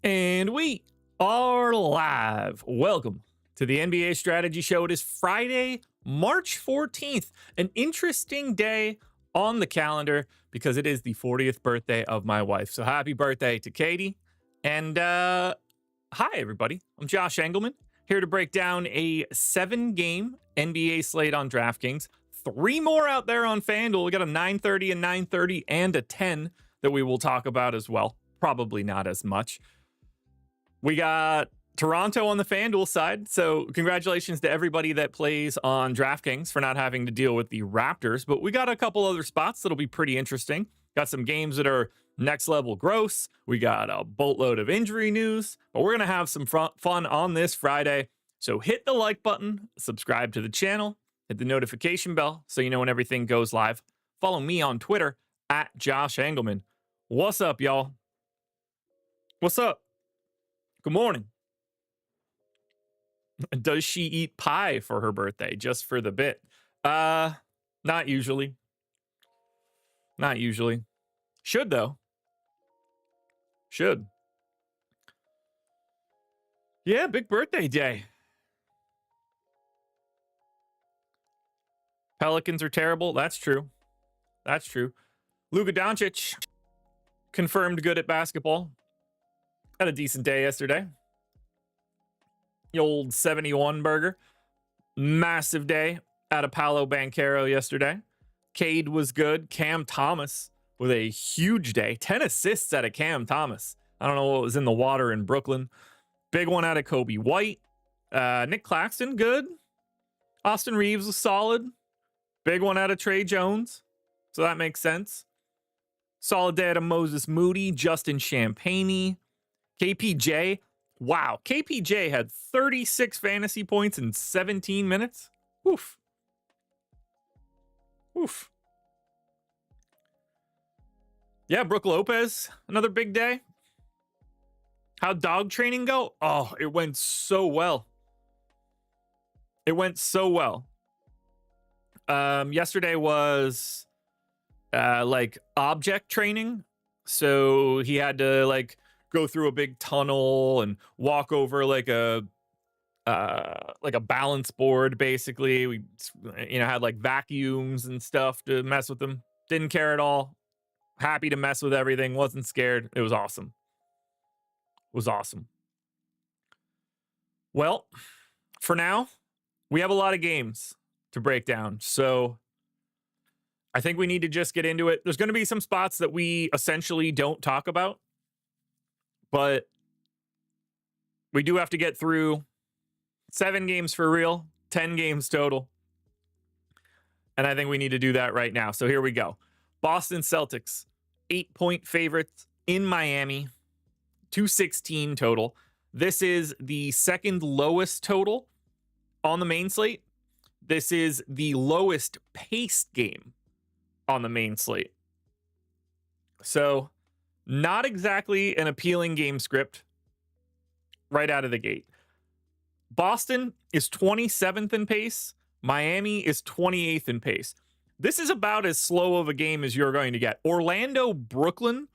And we are live. Welcome to the NBA Strategy Show. It is Friday, March 14th, an interesting day on the calendar because it is the 40th birthday of my wife. So happy birthday to Katie. And hi, everybody. I'm Josh Engleman, here to break down a 7-game NBA slate on DraftKings. 3 more out there on FanDuel. We got a 9:30, a 9:30, and a 10 that we will talk about as well. Probably not as much. We got Toronto on the FanDuel side, so congratulations to everybody that plays on DraftKings for not having to deal with the Raptors, but we got a couple other spots that'll be pretty interesting. Got some games that are next level gross. We got a boatload of injury news, but we're going to have some fun on this Friday. So hit the like button, subscribe to the channel, hit the notification bell so you know when everything goes live. Follow me on Twitter at Josh Engleman. What's up, y'all? What's up? Good morning. Does she eat pie for her birthday just for the bit? Not usually. Not usually. Should though. Should. Yeah, big birthday day. Pelicans are terrible. That's true. That's true. Luka Doncic confirmed good at basketball. Had a decent day yesterday. The old 71 burger. Massive day out of Paolo Banchero yesterday. Cade was good. Cam Thomas with a huge day. 10 assists out of Cam Thomas. I don't know what was in the water in Brooklyn. Big one out of Kobe White. Nick Claxton, good. Austin Reeves was solid. Big one out of Trey Jones. So that makes sense. Solid day out of Moses Moody. Justin Champagnie. KPJ. Wow. KPJ had 36 fantasy points in 17 minutes. Oof. Oof. Yeah, Brook Lopez, another big day. How'd dog training go? Oh, it went so well. It went so well. Yesterday was like object training. So he had to like go through a big tunnel and walk over like a balance board. Basically, we had like vacuums and stuff to mess with them. Didn't care at all. Happy to mess with everything. Wasn't scared. It was awesome. It was awesome. Well, for now, we have a lot of games to break down. So I think we need to just get into it. There's going to be some spots that we essentially don't talk about, but we do have to get through 7 games for real, 10 games total. And I think we need to do that right now. So here we go. Boston Celtics, 8-point favorites in Miami, 216 total. This is the second lowest total on the main slate. This is the lowest paced game on the main slate. So not exactly an appealing game script right out of the gate. Boston is 27th in pace. Miami is 28th in pace. This is about as slow of a game as you're going to get. Orlando, Brooklyn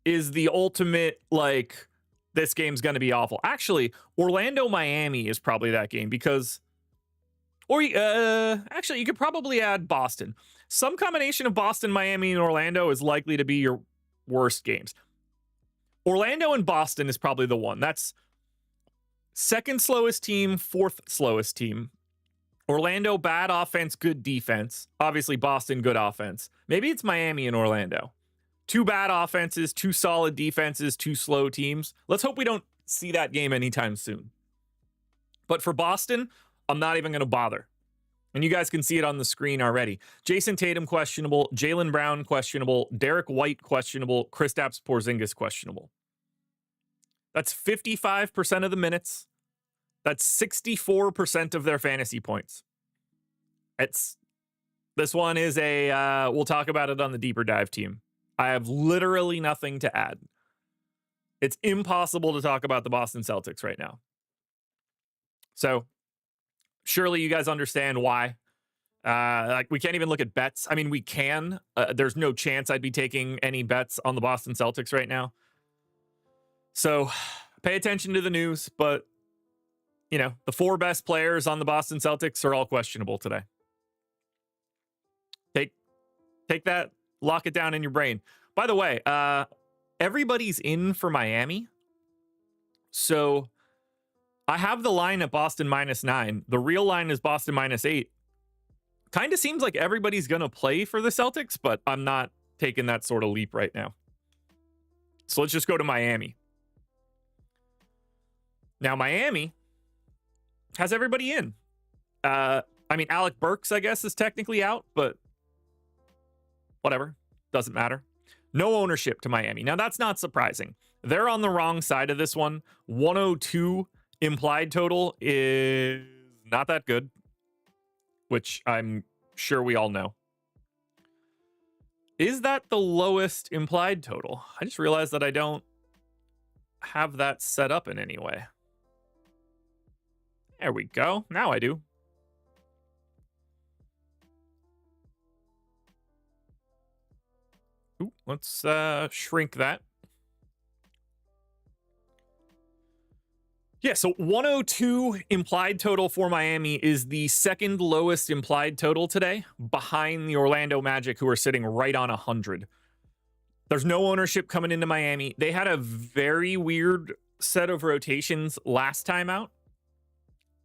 is the ultimate, like, this game's going to be awful. Actually, Orlando, Miami is probably that game because, actually, you could probably add Boston. Some combination of Boston, Miami, and Orlando is likely to be your worst games. Orlando and Boston is probably the one. That's second slowest team, fourth slowest team. Orlando, bad offense, good defense. Obviously, Boston, good offense. Maybe it's Miami and Orlando. 2 bad offenses, 2 solid defenses, 2 slow teams. Let's hope we don't see that game anytime soon. But for Boston, I'm not even going to bother. And you guys can see it on the screen already. Jason Tatum, questionable. Jaylen Brown, questionable. Derek White, questionable. Kristaps Porzingis, questionable. That's 55% of the minutes. That's 64% of their fantasy points. This one is we'll talk about it on the deeper dive team. I have literally nothing to add. It's impossible to talk about the Boston Celtics right now. So surely you guys understand why. Like, we can't even look at bets. I mean, we can. There's no chance I'd be taking any bets on the Boston Celtics right now. So pay attention to the news, but you know, the 4 best players on the Boston Celtics are all questionable today. Take that, lock it down in your brain. By the way, everybody's in for Miami. So I have the line at Boston -9. The real line is Boston -8. Kind of seems like everybody's going to play for the Celtics, but I'm not taking that sort of leap right now. So let's just go to Miami. Now, Miami has everybody in. I mean, Alec Burks, I guess, is technically out, but whatever. Doesn't matter. No ownership to Miami. Now, that's not surprising. They're on the wrong side of this one. 102 implied total is not that good, which I'm sure we all know. Is that the lowest implied total? I just realized that I don't have that set up in any way. There we go. Now I do. Ooh, let's shrink that. Yeah, so 102 implied total for Miami is the second lowest implied total today, behind the Orlando Magic, who are sitting right on 100. There's no ownership coming into Miami. They had a very weird set of rotations last time out.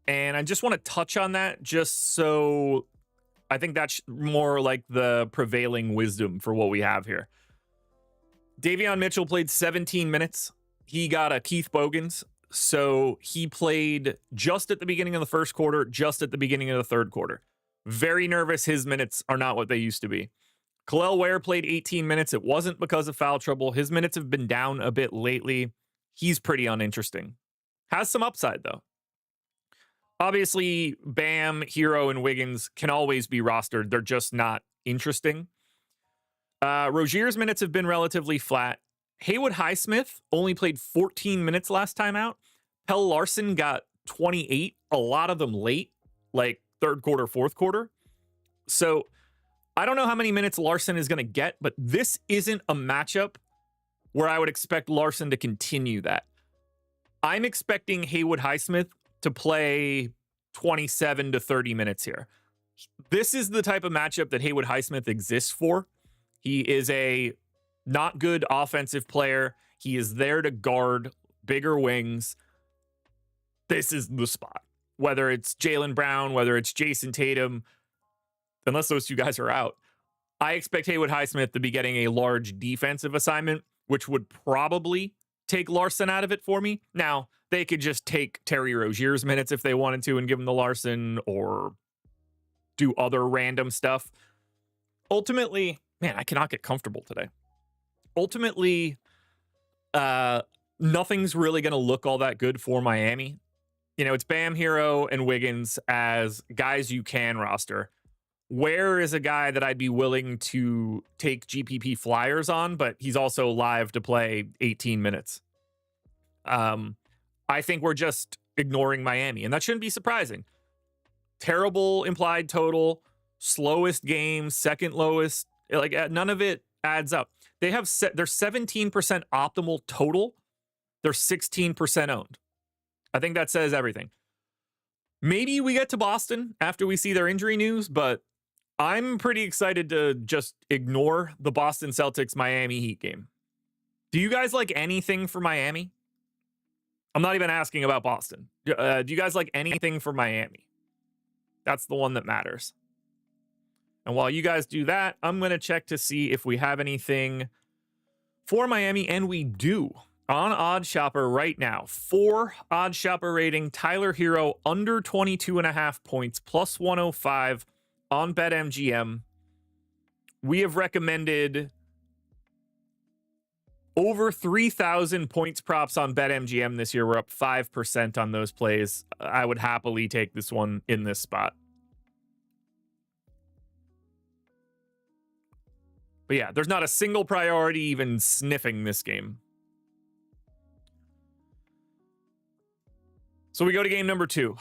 And I just want to touch on that just so I think that's more like the prevailing wisdom for what we have here. Davion Mitchell played 17 minutes. He got a Keith Bogans. So he played just at the beginning of the first quarter, just at the beginning of the third quarter. Very nervous. His minutes are not what they used to be. Kel'el Ware played 18 minutes. It wasn't because of foul trouble. His minutes have been down a bit lately. He's pretty uninteresting. Has some upside, though. Obviously, Bam, Hero, and Wiggins can always be rostered. They're just not interesting. Rozier's minutes have been relatively flat. Haywood Highsmith only played 14 minutes last time out. Pell Larson got 28, a lot of them late, like third quarter, fourth quarter. So I don't know how many minutes Larson is going to get, but this isn't a matchup where I would expect Larson to continue that. I'm expecting Haywood Highsmith to play 27 to 30 minutes here. This is the type of matchup that Haywood Highsmith exists for. He is a not good offensive player. He is there to guard bigger wings. This is the spot. Whether it's Jaylen Brown, whether it's Jason Tatum, unless those two guys are out, I expect Haywood Highsmith to be getting a large defensive assignment, which would probably take Larson out of it for me. Now, they could just take Terry Rozier's minutes if they wanted to and give him the Larson, or do other random stuff. Ultimately, man, I cannot get comfortable today. Ultimately, nothing's really going to look all that good for Miami. You know, it's Bam, Hero, and Wiggins as guys you can roster. Where is a guy that I'd be willing to take GPP flyers on, but he's also live to play 18 minutes. I think we're just ignoring Miami, and that shouldn't be surprising. Terrible implied total, slowest game, second lowest. Like, none of it adds up. They're 17% optimal total. They're 16% owned. I think that says everything. Maybe we get to Boston after we see their injury news, but I'm pretty excited to just ignore the Boston Celtics Miami Heat game. Do you guys like anything for Miami? I'm not even asking about Boston. Do you guys like anything for Miami? That's the one that matters. And while you guys do that, I'm going to check to see if we have anything for Miami, and we do. On OddsShopper right now, for OddsShopper rating, Tyler Hero under 22.5 points, plus 105 on BetMGM. We have recommended over 3,000 points props on BetMGM this year. We're up 5% on those plays. I would happily take this one in this spot. But yeah, there's not a single priority even sniffing this game. So we go to game number 2.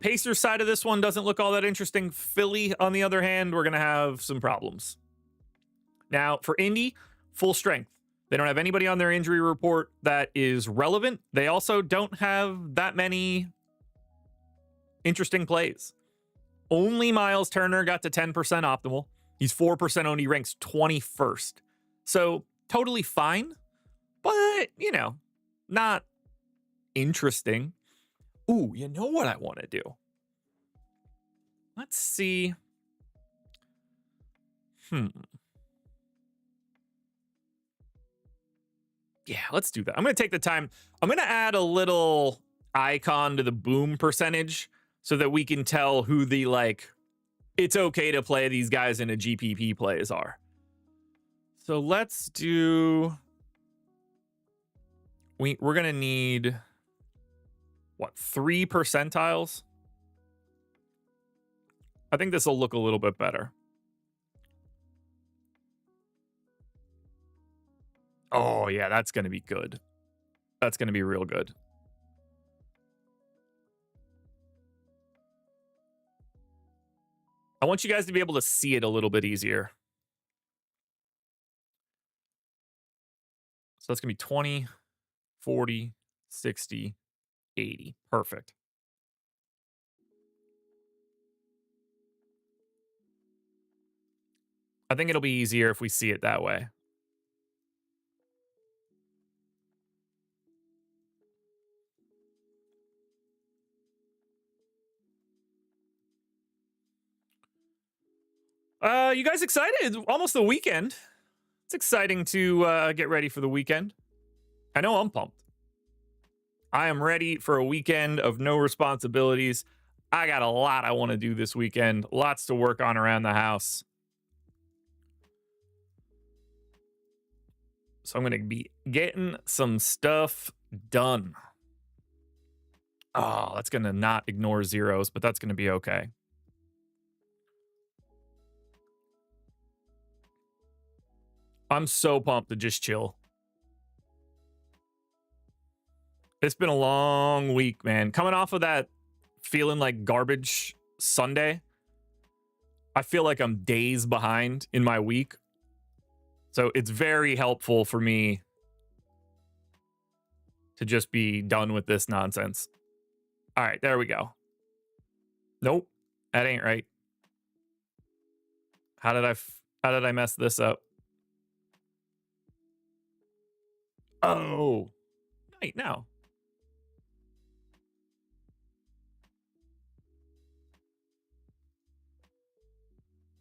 Pacers side of this one doesn't look all that interesting. Philly, on the other hand, we're going to have some problems. Now, for Indy, full strength. They don't have anybody on their injury report that is relevant. They also don't have that many interesting plays. Only Miles Turner got to 10% optimal. He's 4% owned. He ranks 21st. So totally fine, but, not interesting. Ooh, you know what I want to do? Let's see. Yeah, let's do that. I'm going to take the time. I'm going to add a little icon to the boom percentage so that we can tell who the, it's okay to play these guys in a GPP plays are. So let's do... We're going to need, 3 percentiles? I think this will look a little bit better. Oh, yeah, that's going to be good. That's going to be real good. I want you guys to be able to see it a little bit easier. So that's going to be 20, 40, 60, 80. Perfect. I think it'll be easier if we see it that way. You guys excited? Almost the weekend. It's exciting to get ready for the weekend. I know I'm pumped. I am ready for a weekend of no responsibilities. I got a lot I want to do this weekend. Lots to work on around the house. So I'm going to be getting some stuff done. Oh, that's going to not ignore zeros, but that's going to be okay. I'm so pumped to just chill. It's been a long week, man. Coming off of that feeling like garbage Sunday, I feel like I'm days behind in my week. So it's very helpful for me to just be done with this nonsense. All right, there we go. Nope, that ain't right. How did I mess this up? Oh, wait, no.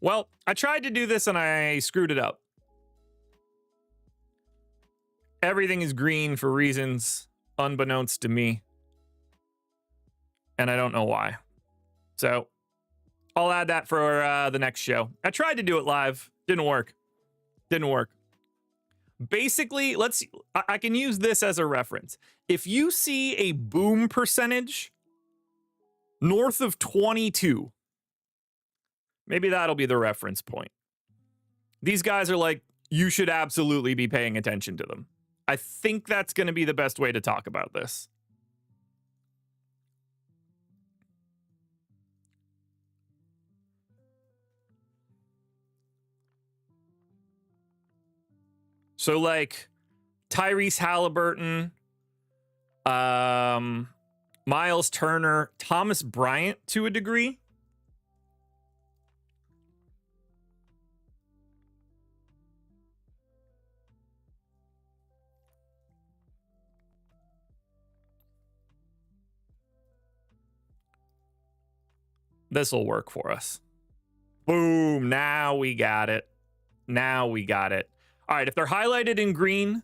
Well, I tried to do this and I screwed it up. Everything is green for reasons unbeknownst to me. And I don't know why. So I'll add that for the next show. I tried to do it live. Didn't work. Basically, I can use this as a reference. If you see a boom percentage north of 22, maybe that'll be the reference point. These guys are you should absolutely be paying attention to them. I think that's going to be the best way to talk about this. So Tyrese Halliburton, Miles Turner, Thomas Bryant to a degree. This will work for us. Boom. Now we got it. All right, if they're highlighted in green,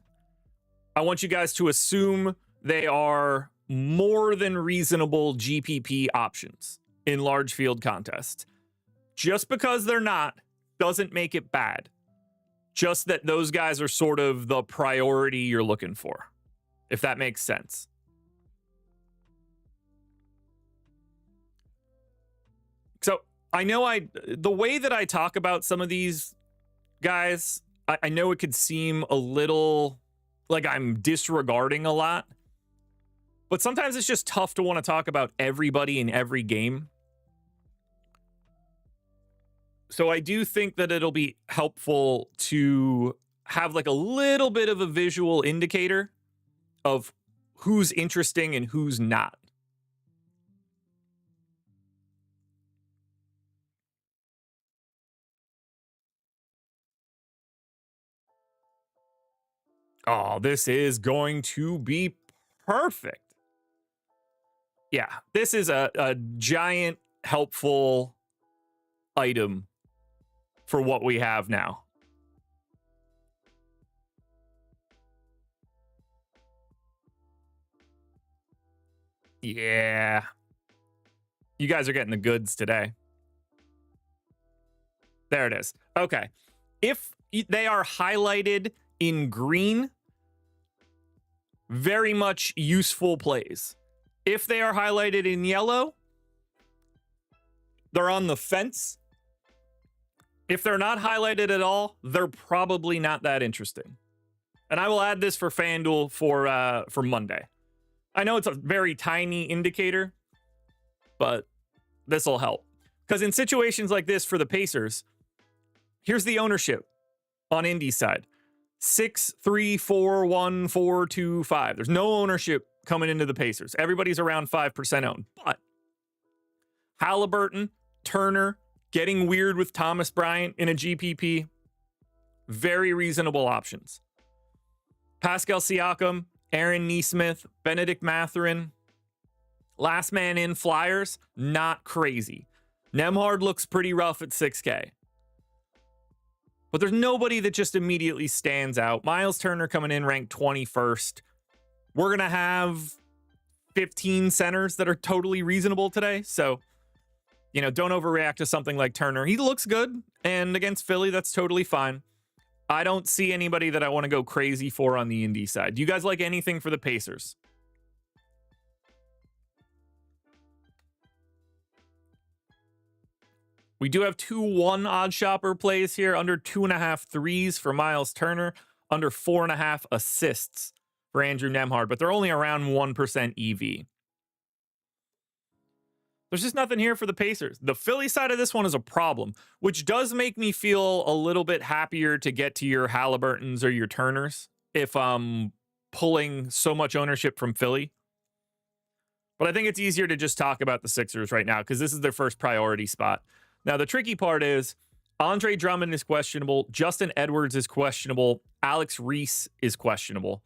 I want you guys to assume they are more than reasonable GPP options in large field contests. Just because they're not doesn't make it bad. Just that those guys are sort of the priority you're looking for, if that makes sense. So I know the way that I talk about some of these guys, I know it could seem a little like I'm disregarding a lot, but sometimes it's just tough to want to talk about everybody in every game. So I do think that it'll be helpful to have like a little bit of a visual indicator of who's interesting and who's not. Oh, this is going to be perfect. Yeah, this is a giant helpful item for what we have now. Yeah. You guys are getting the goods today. There it is. Okay. If they are highlighted in green, very much useful plays. If they are highlighted in yellow, they're on the fence. If they're not highlighted at all, they're probably not that interesting. And I will add this for FanDuel for Monday. I know it's a very tiny indicator, but this will help. Because in situations like this for the Pacers, here's the ownership on Indy's side. 6, 3, 4, 1, 4, 2, 5. There's no ownership coming into the Pacers. Everybody's around 5% owned. But Halliburton, Turner, getting weird with Thomas Bryant in a GPP, very reasonable options. Pascal Siakam, Aaron Nesmith, Benedict Mathurin, last man in Flyers, not crazy. Nembhard looks pretty rough at 6K. But there's nobody that just immediately stands out. Miles Turner coming in ranked 21st. We're going to have 15 centers that are totally reasonable today. So, you know, don't overreact to something like Turner. He looks good. And against Philly, that's totally fine. I don't see anybody that I want to go crazy for on the Indy side. Do you guys like anything for the Pacers? We do have 2-1 OddsShopper plays here, under 2.5 threes for Miles Turner, under 4.5 assists for Andrew Nembhard, but they're only around 1% EV. There's just nothing here for the Pacers. The Philly side of this one is a problem, which does make me feel a little bit happier to get to your Halliburtons or your Turners if I'm pulling so much ownership from Philly. But I think it's easier to just talk about the Sixers right now because this is their first priority spot. Now, the tricky part is Andre Drummond is questionable. Justin Edwards is questionable. Alex Reese is questionable.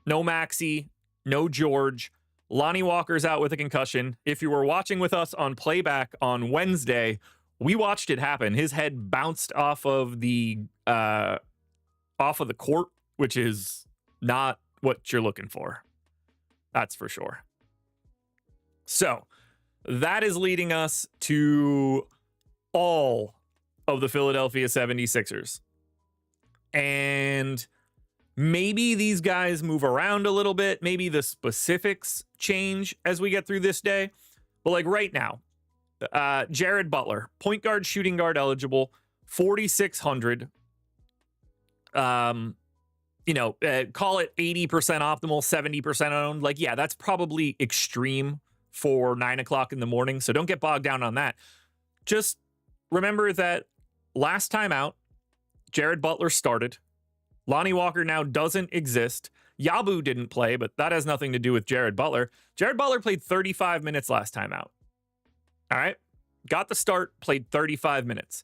No Maxey, no George. Lonnie Walker's out with a concussion. If you were watching with us on playback on Wednesday, we watched it happen. His head bounced off of the court, which is not what you're looking for. That's for sure. So that is leading us to all of the Philadelphia 76ers. And maybe these guys move around a little bit. Maybe the specifics change as we get through this day. But like right now, Jared Butler, point guard, shooting guard eligible, 4,600. Call it 80% optimal, 70% owned. Like, yeah, that's probably extreme for 9 o'clock in the morning. So don't get bogged down on that. Just remember that last time out, Jared Butler started. Lonnie Walker now doesn't exist. Yabu didn't play, but that has nothing to do with Jared Butler. Jared Butler played 35 minutes last time out. All right. Got the start, played 35 minutes.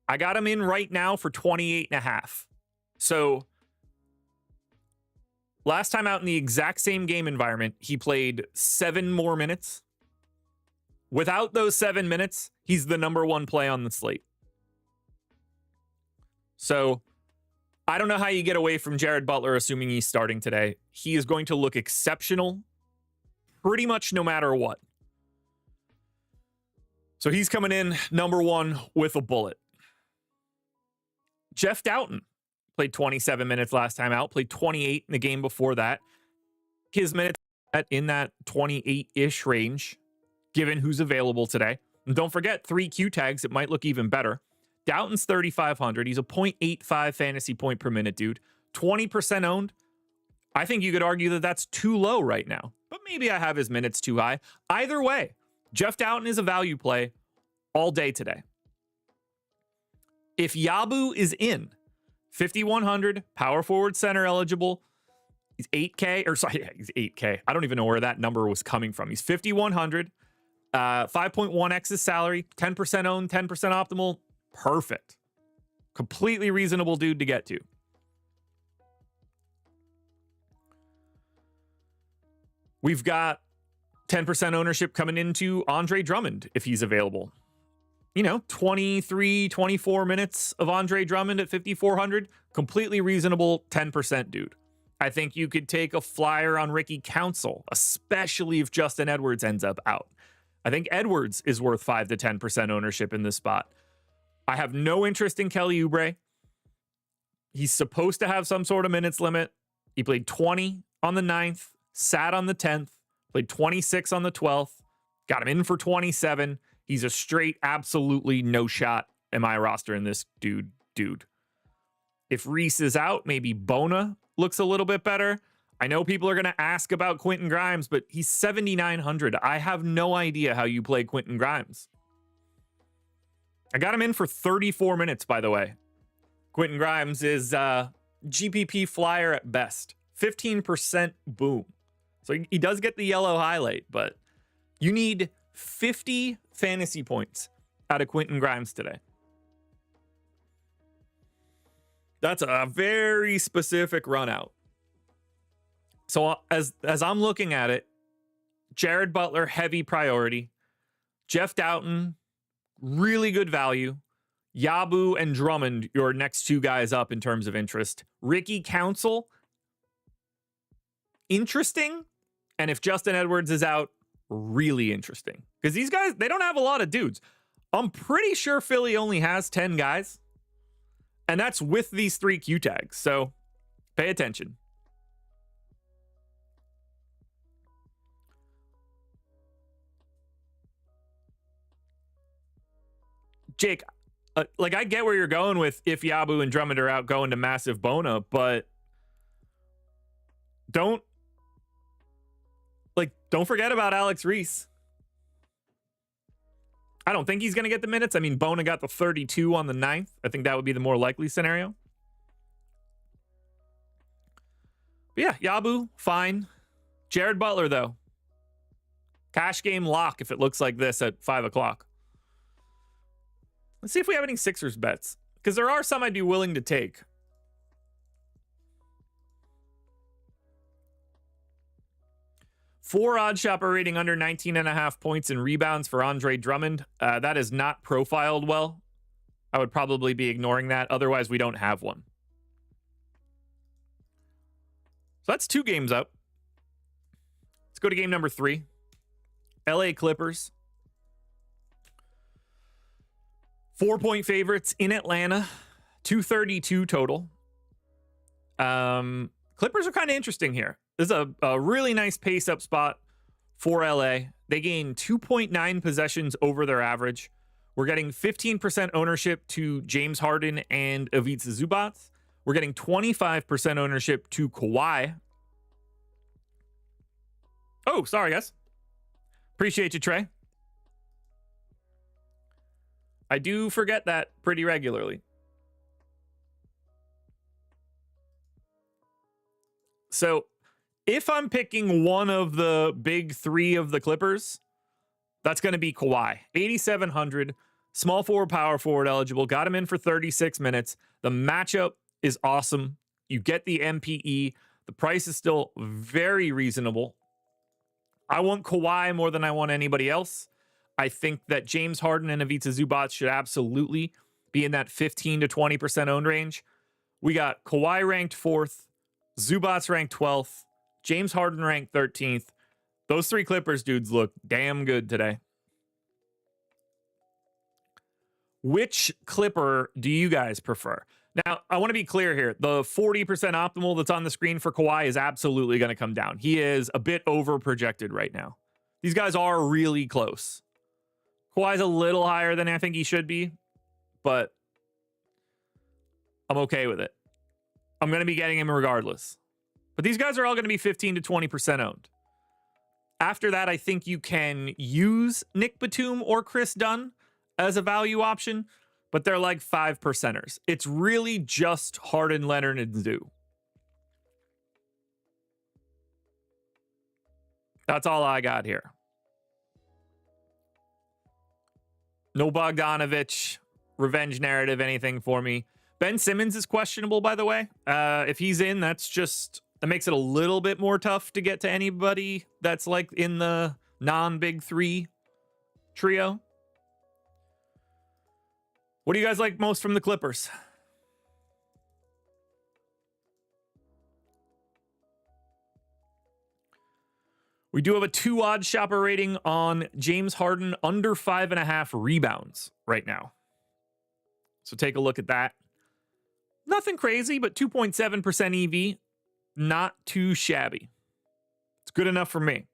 I got him in right now for 28.5. So last time out in the exact same game environment, he played 7 more minutes. Without those 7 minutes, he's the number 1 play on the slate. So I don't know how you get away from Jared Butler, assuming he's starting today. He is going to look exceptional pretty much no matter what. So he's coming in number 1 with a bullet. Jeff Doughton played 27 minutes last time out, played 28 in the game before that. His minutes in that 28-ish range, given who's available today. And don't forget, 3 Q tags, it might look even better. Doughton's 3,500. He's a 0.85 fantasy point per minute, dude. 20% owned. I think you could argue that that's too low right now, but maybe I have his minutes too high. Either way, Jeff Doughton is a value play all day today. If Yabu is in, 5,100, power forward center eligible. He's 8K, or sorry, he's 8K. I don't even know where that number was coming from. He's 5,100, 5.1x his salary, 10% owned, 10% optimal. Perfect. Completely reasonable dude to get to. We've got 10% ownership coming into Andre Drummond if he's available. 23, 24 minutes of Andre Drummond at 5,400. Completely reasonable 10% dude. I think you could take a flyer on Ricky Council, especially if Justin Edwards ends up out. I think Edwards is worth 5 to 10% ownership in this spot. I have no interest in Kelly Oubre. He's supposed to have some sort of minutes limit. He played 20 on the 9th, sat on the 10th, played 26 on the 12th, got him in for 27. He's a straight, absolutely no shot in my roster in this dude. If Reese is out, maybe Bona looks a little bit better. I know people are going to ask about Quentin Grimes, but he's 7,900. I have no idea how you play Quentin Grimes. I got him in for 34 minutes, by the way. Quentin Grimes is GPP flyer at best. 15% boom. So he does get the yellow highlight, but you need 50 fantasy points out of Quentin Grimes today. That's a very specific run out. So as I'm looking at it, Jared Butler, heavy priority. Jeff Doughton, really good value. Yabu and Drummond, your next two guys up in terms of interest. Ricky Council, interesting. And if Justin Edwards is out, really interesting. Because these guys, they don't have a lot of dudes. I'm pretty sure Philly only has 10 guys. And that's with these 3 Q tags. So pay attention. Jake, I get where you're going with if Yabu and Drummond are out going to massive Bona, but don't forget about Alex Reese. I don't think he's going to get the minutes. I mean, Bona got the 32 on the 9th. I think that would be the more likely scenario. But yeah, Yabu, fine. Jared Butler, though. Cash game lock if it looks like this at 5 o'clock. Let's see if we have any Sixers bets, because there are some I'd be willing to take. For OddsShopper rating under 19.5 points and rebounds for Andre Drummond. That is not profiled well. I would probably be ignoring that. Otherwise, we don't have one. So that's 2 games up. Let's go to game number 3. LA Clippers. 4-point favorites in Atlanta. 232 total. Clippers are kind of interesting here. This is a really nice pace-up spot for LA. They gain 2.9 possessions over their average. We're getting 15% ownership to James Harden and Ivica Zubac. We're getting 25% ownership to Kawhi. Oh, sorry, guys. Appreciate you, Trey. I do forget that pretty regularly. So if I'm picking one of the big 3 of the Clippers, that's going to be Kawhi. 8,700, small forward, power forward eligible. Got him in for 36 minutes. The matchup is awesome. You get the MPE. The price is still very reasonable. I want Kawhi more than I want anybody else. I think that James Harden and Ivica Zubac should absolutely be in that 15 to 20% owned range. We got Kawhi ranked 4th, Zubac ranked 12th, James Harden ranked 13th. Those 3 Clippers dudes look damn good today. Which Clipper do you guys prefer? Now, I want to be clear here. The 40% optimal that's on the screen for Kawhi is absolutely going to come down. He is a bit over projected right now. These guys are really close. Kawhi's a little higher than I think he should be, but I'm okay with it. I'm going to be getting him regardless. But these guys are all going to be 15 to 20% owned. After that, I think you can use Nick Batum or Chris Dunn as a value option. but they're like 5%ers. It's really just Harden, Leonard, and Zoo. That's all I got here. No Bogdanovich, revenge narrative, anything for me. Ben Simmons is questionable, by the way. If he's in, that makes it a little bit more tough to get to anybody that's like in the non-big three trio. What do you guys like most from the Clippers? We do have a 2 OddsShopper rating on James Harden, under 5.5 rebounds right now. So take a look at that. Nothing crazy, but 2.7% EV. Not too shabby. It's good enough for me.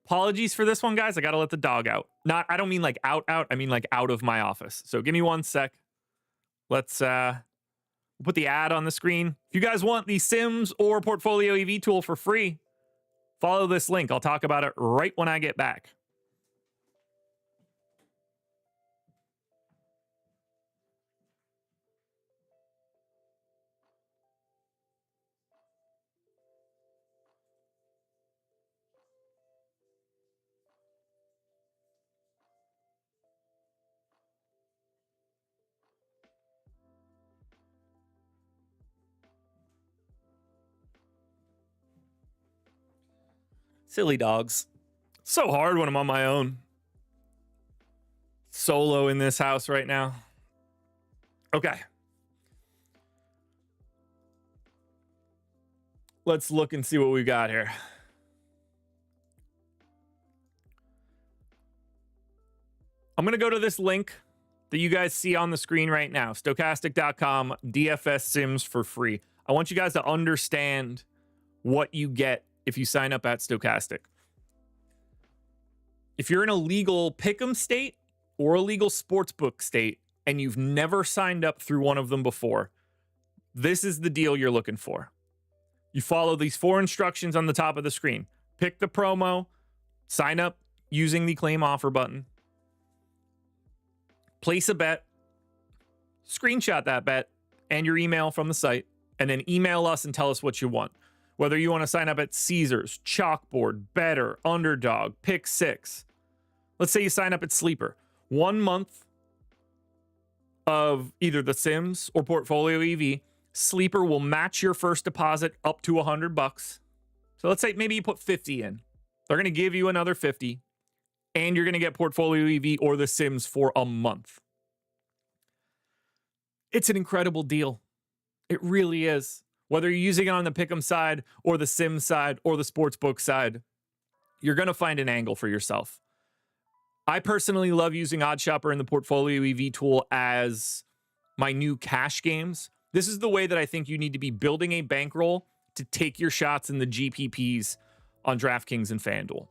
Apologies for this one, guys. I got to let the dog out. I don't mean like out. I mean like out of my office. So give me 1 sec. Let's put the ad on the screen. If you guys want the Sims or Portfolio EV tool for free, follow this link. I'll talk about it right when I get back. Silly dogs. So hard when I'm on my own. Solo in this house right now. Okay. Let's look and see what we got here. I'm going to go to this link that you guys see on the screen right now. Stokastic.com, DFS Sims for free. I want you guys to understand what you get if you sign up at Stokastic. If you're in a legal pick'em state or a legal sportsbook state and you've never signed up through one of them before, this is the deal you're looking for. You follow these 4 instructions on the top of the screen. Pick the promo, sign up using the claim offer button, place a bet, screenshot that bet and your email from the site, and then email us and tell us what you want. Whether you want to sign up at Caesars, Chalkboard, Better, Underdog, Pick 6. Let's say you sign up at Sleeper. 1 month of either the Sims or Portfolio EV. Sleeper will match your first deposit up to $100. So let's say maybe you put 50 in. They're going to give you another 50. And you're going to get Portfolio EV or the Sims for a month. It's an incredible deal. It really is. Whether you're using it on the Pick'em side or the Sim side or the Sportsbook side, you're going to find an angle for yourself. I personally love using OddsShopper and the Portfolio EV tool as my new cash games. This is the way that I think you need to be building a bankroll to take your shots in the GPPs on DraftKings and FanDuel.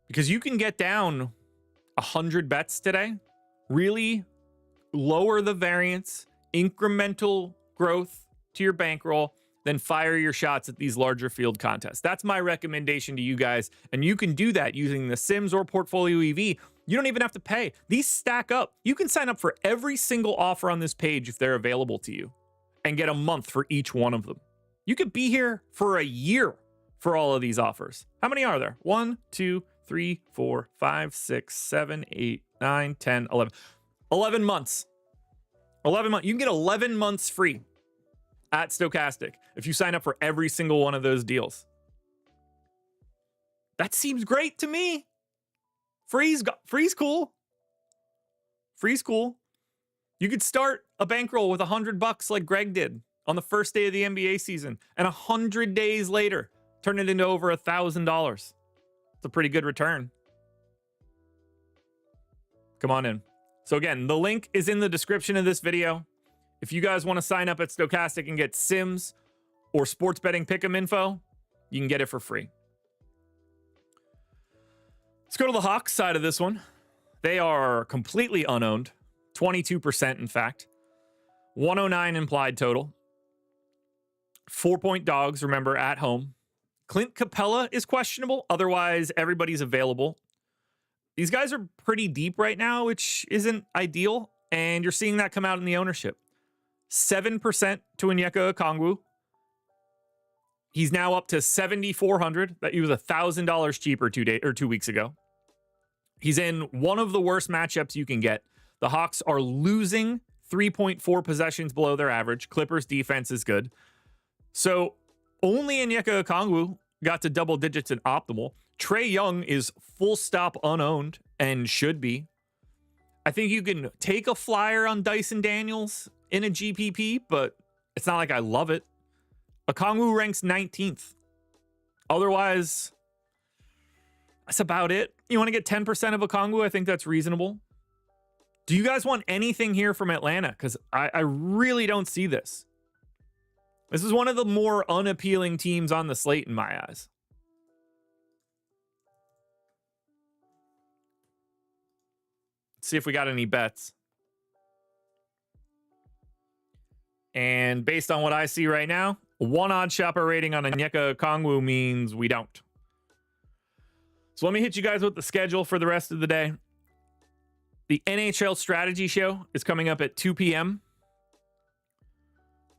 Because you can get down 100 bets today, really lower the variance, incremental growth to your bankroll, then fire your shots at these larger field contests. That's my recommendation to you guys. And you can do that using the Sims or Portfolio EV. You don't even have to pay. These stack up. You can sign up for every single offer on this page if they're available to you and get a month for each one of them. You could be here for a year for all of these offers. How many are there? 1, 2, 3, 4, 5, 6, 7, 8, 9, 10, 11. 11 months. 11 months. You can get 11 months free at Stokastic if you sign up for every single one of those deals. That seems great to me. Free's cool. Free's cool. You could start a bankroll with $100 like Greg did on the first day of the NBA season, and 100 days later, turn it into over $1,000. It's a pretty good return. Come on in. So again, the link is in the description of this video. If you guys want to sign up at Stokastic and get Sims or sports betting pick'em info, you can get it for free. Let's go to the Hawks side of this one. They are completely unowned, 22% in fact. 109 implied total. 4-point dogs, remember, at home. Clint Capella is questionable. Otherwise, everybody's available. These guys are pretty deep right now, which isn't ideal. And you're seeing that come out in the ownership. 7% to Onyeka Okongwu. He's now up to 7,400. That he was $1,000 cheaper 2 weeks ago. He's in one of the worst matchups you can get. The Hawks are losing 3.4 possessions below their average. Clippers defense is good. So only Onyeka Okongwu got to double digits in optimal. Trae Young is full stop unowned and should be. I think you can take a flyer on Dyson Daniels in a GPP, but it's not like I love it. Okongwu ranks 19th. Otherwise, that's about it. You want to get 10% of Okongwu? I think that's reasonable. Do you guys want anything here from Atlanta? Because I really don't see this. This is one of the more unappealing teams on the slate in my eyes. Let's see if we got any bets. And based on what I see right now, one OddsShopper rating on Onyeka Okongwu means we don't. So let me hit you guys with the schedule for the rest of the day. The NHL Strategy Show is coming up at 2 p.m.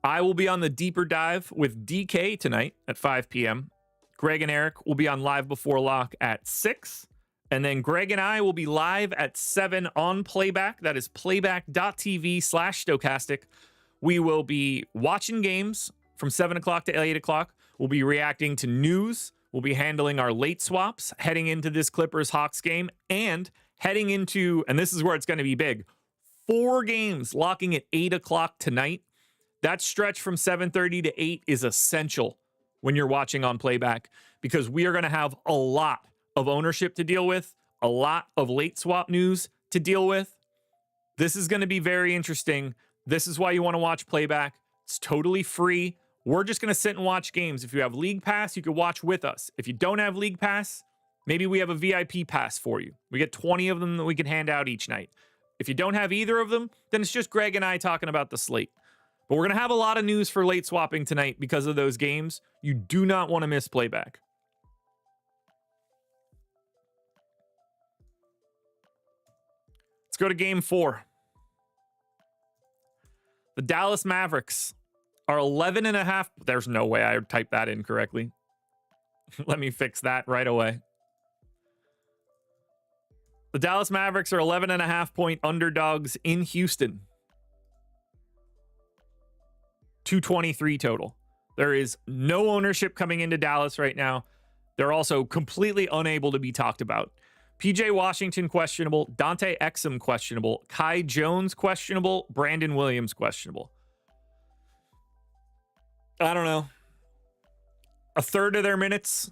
I will be on the Deeper Dive with DK tonight at 5 p.m. Greg and Eric will be on Live Before Lock at 6. And then Greg and I will be live at 7 on Playback. That is playback.tv/Stokastic. We will be watching games from 7 o'clock to 8 o'clock. We'll be reacting to news. We'll be handling our late swaps heading into this Clippers-Hawks game and heading into, and this is where it's going to be big, 4 games locking at 8 o'clock tonight. That stretch from 7:30 to 8 is essential when you're watching on Playback because we are going to have a lot of ownership to deal with, a lot of late swap news to deal with. This is going to be very interesting. This is why you want to watch Playback. It's totally free. We're just going to sit and watch games. If you have League Pass, you can watch with us. If you don't have League Pass, maybe we have a VIP pass for you. We get 20 of them that we can hand out each night. If you don't have either of them, then it's just Greg and I talking about the slate. But we're going to have a lot of news for late swapping tonight because of those games. You do not want to miss Playback. Let's go to game 4. The Dallas Mavericks are 11.5. There's no way I typed that in correctly. Let me fix that right away. The Dallas Mavericks are 11.5 point underdogs in Houston. 223 total. There is no ownership coming into Dallas right now. They're also completely unable to be talked about. PJ Washington questionable, Dante Exum questionable, Kai Jones questionable, Brandon Williams questionable. I don't know. A third of their minutes,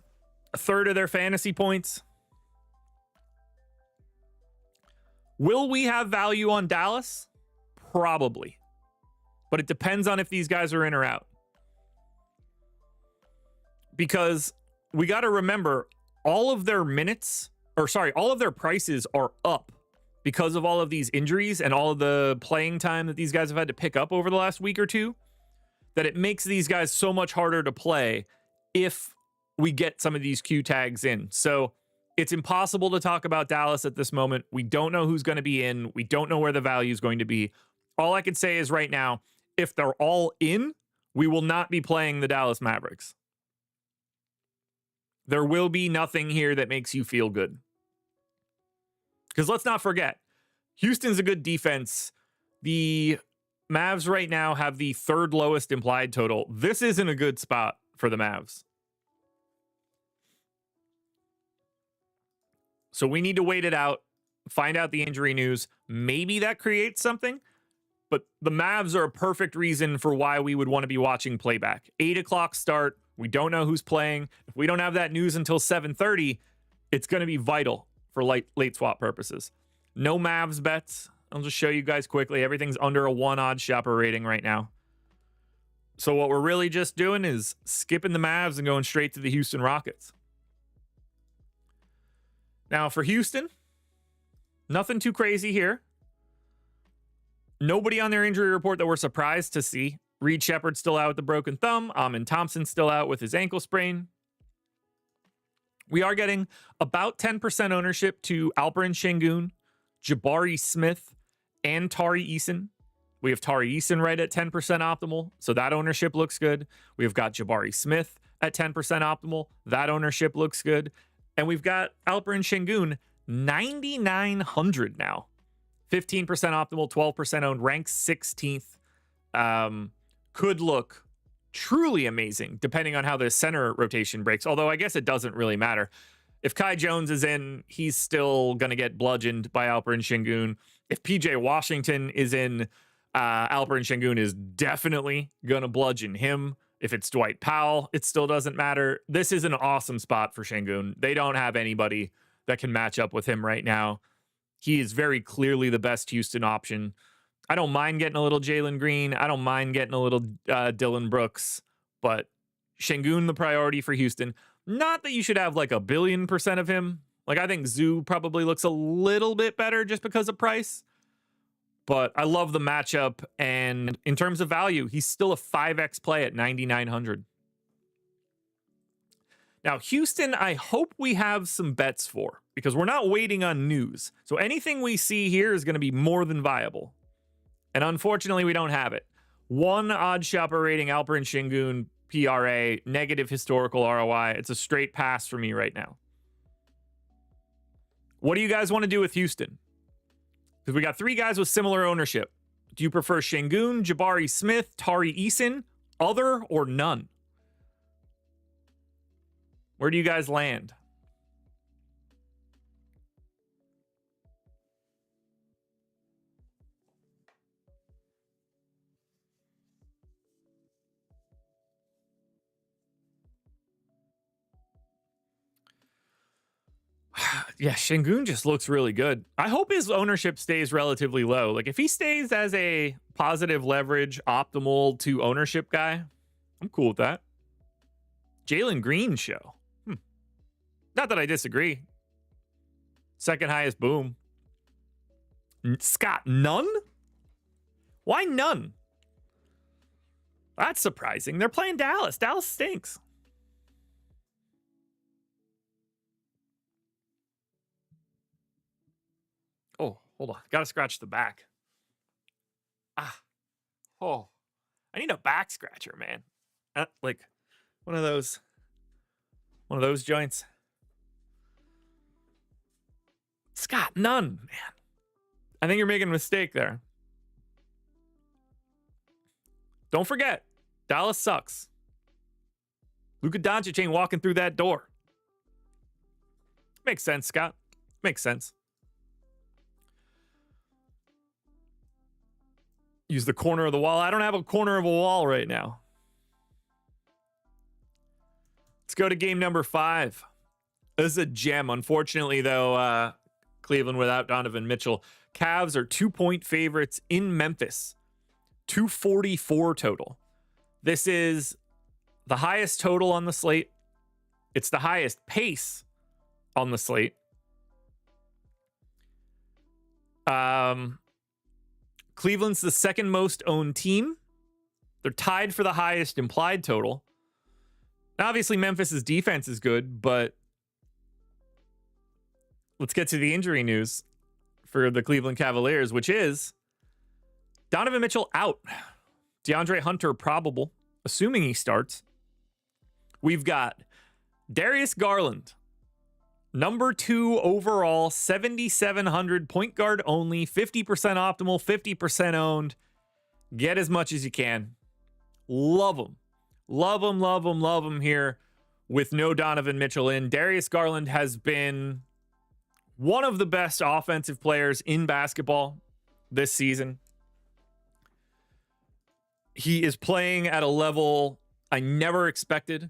a third of their fantasy points. Will we have value on Dallas? Probably. But it depends on if these guys are in or out. Because we got to remember all of their minutes, all of their prices are up because of all of these injuries and all of the playing time that these guys have had to pick up over the last week or two, that it makes these guys so much harder to play if we get some of these Q tags in. So it's impossible to talk about Dallas at this moment. We don't know who's going to be in. We don't know where the value is going to be. All I can say is right now, if they're all in, we will not be playing the Dallas Mavericks. There will be nothing here that makes you feel good. Because let's not forget, Houston's a good defense. The Mavs right now have the 3rd lowest implied total. This isn't a good spot for the Mavs. So we need to wait it out, find out the injury news. Maybe that creates something. But the Mavs are a perfect reason for why we would want to be watching Playback. 8 o'clock start. We don't know who's playing. If we don't have that news until 7:30, it's going to be vital for late swap purposes. No Mavs bets. I'll just show you guys quickly. Everything's under a 1 OddsShopper rating right now. So what we're really just doing is skipping the Mavs and going straight to the Houston Rockets. Now for Houston, nothing too crazy here. Nobody on their injury report that we're surprised to see. Reed Shepherd's still out with the broken thumb. Amin Thompson's still out with his ankle sprain. We are getting about 10% ownership to Alperen Şengün, Jabari Smith, and Tari Eason. We have Tari Eason right at 10% optimal, so that ownership looks good. We've got Jabari Smith at 10% optimal. That ownership looks good. And we've got Alperen Şengün 9,900 now. 15% optimal, 12% owned, ranked 16th. Could look truly amazing depending on how the center rotation breaks. Although I guess it doesn't really matter. If Kai Jones is in, he's still going to get bludgeoned by Alperen Şengün. If PJ Washington is in, Alperen Şengün is definitely going to bludgeon him. If it's Dwight Powell, it still doesn't matter. This is an awesome spot for Şengün. They don't have anybody that can match up with him right now. He is very clearly the best Houston option. I don't mind getting a little Jalen Green. I don't mind getting a little Dylan Brooks. But Şengün, the priority for Houston. Not that you should have like 1 billion% of him. Like, I think Zoo probably looks a little bit better just because of price. But I love the matchup. And in terms of value, he's still a 5x play at 9,900. Now, Houston, I hope we have some bets for, because we're not waiting on news. So anything we see here is going to be more than viable. And unfortunately, we don't have it. 1 OddsShopper rating, Alperen Şengün, PRA, negative historical ROI. It's a straight pass for me right now. What do you guys want to do with Houston? Because we got 3 guys with similar ownership. Do you prefer Şengün, Jabari Smith, Tari Eason, other, or none? Where do you guys land? Yeah, Şengün just looks really good. I hope his ownership stays relatively low. Like, if he stays as a positive leverage, optimal to ownership guy, I'm cool with that. Jalen Green show. Not that I disagree. Second highest boom. Scott, none? Why none? That's surprising. They're playing Dallas. Dallas stinks. Oh, hold on. Gotta scratch the back. Oh. I need a back scratcher, man. Like one of those joints. Scott, none, man. I think you're making a mistake there. Don't forget, Dallas sucks. Luka Doncic ain't walking through that door. Makes sense, Scott. Makes sense. Use the corner of the wall. I don't have a corner of a wall right now. Let's go to game number 5. This is a gem. Unfortunately, though, Cleveland without Donovan Mitchell. Cavs are 2-point favorites in Memphis. 244 total. This is the highest total on the slate. It's the highest pace on the slate. Cleveland's the second most owned team. They're tied for the highest implied total. Now, obviously, Memphis's defense is good, but let's get to the injury news for the Cleveland Cavaliers, which is Donovan Mitchell out. DeAndre Hunter probable, assuming he starts. We've got Darius Garland, number 2 overall, 7,700, point guard only, 50% optimal, 50% owned. Get as much as you can. Love him. Love him, love him, love him here with no Donovan Mitchell in. Darius Garland has been one of the best offensive players in basketball this season. He is playing at a level I never expected.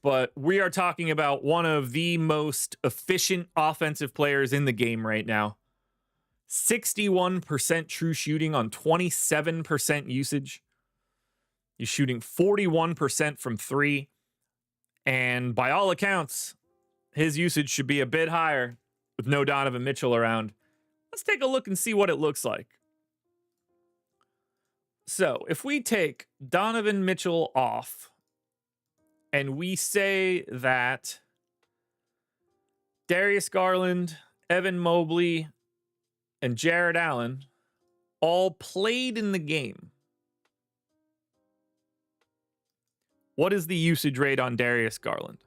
But we are talking about one of the most efficient offensive players in the game right now. 61% true shooting on 27% usage. He's shooting 41% from 3. And by all accounts, his usage should be a bit higher with no Donovan Mitchell around. Let's take a look and see what it looks like. So if we take Donovan Mitchell off, and we say that Darius Garland, Evan Mobley, and Jared Allen all played in the game. What is the usage rate on Darius Garland?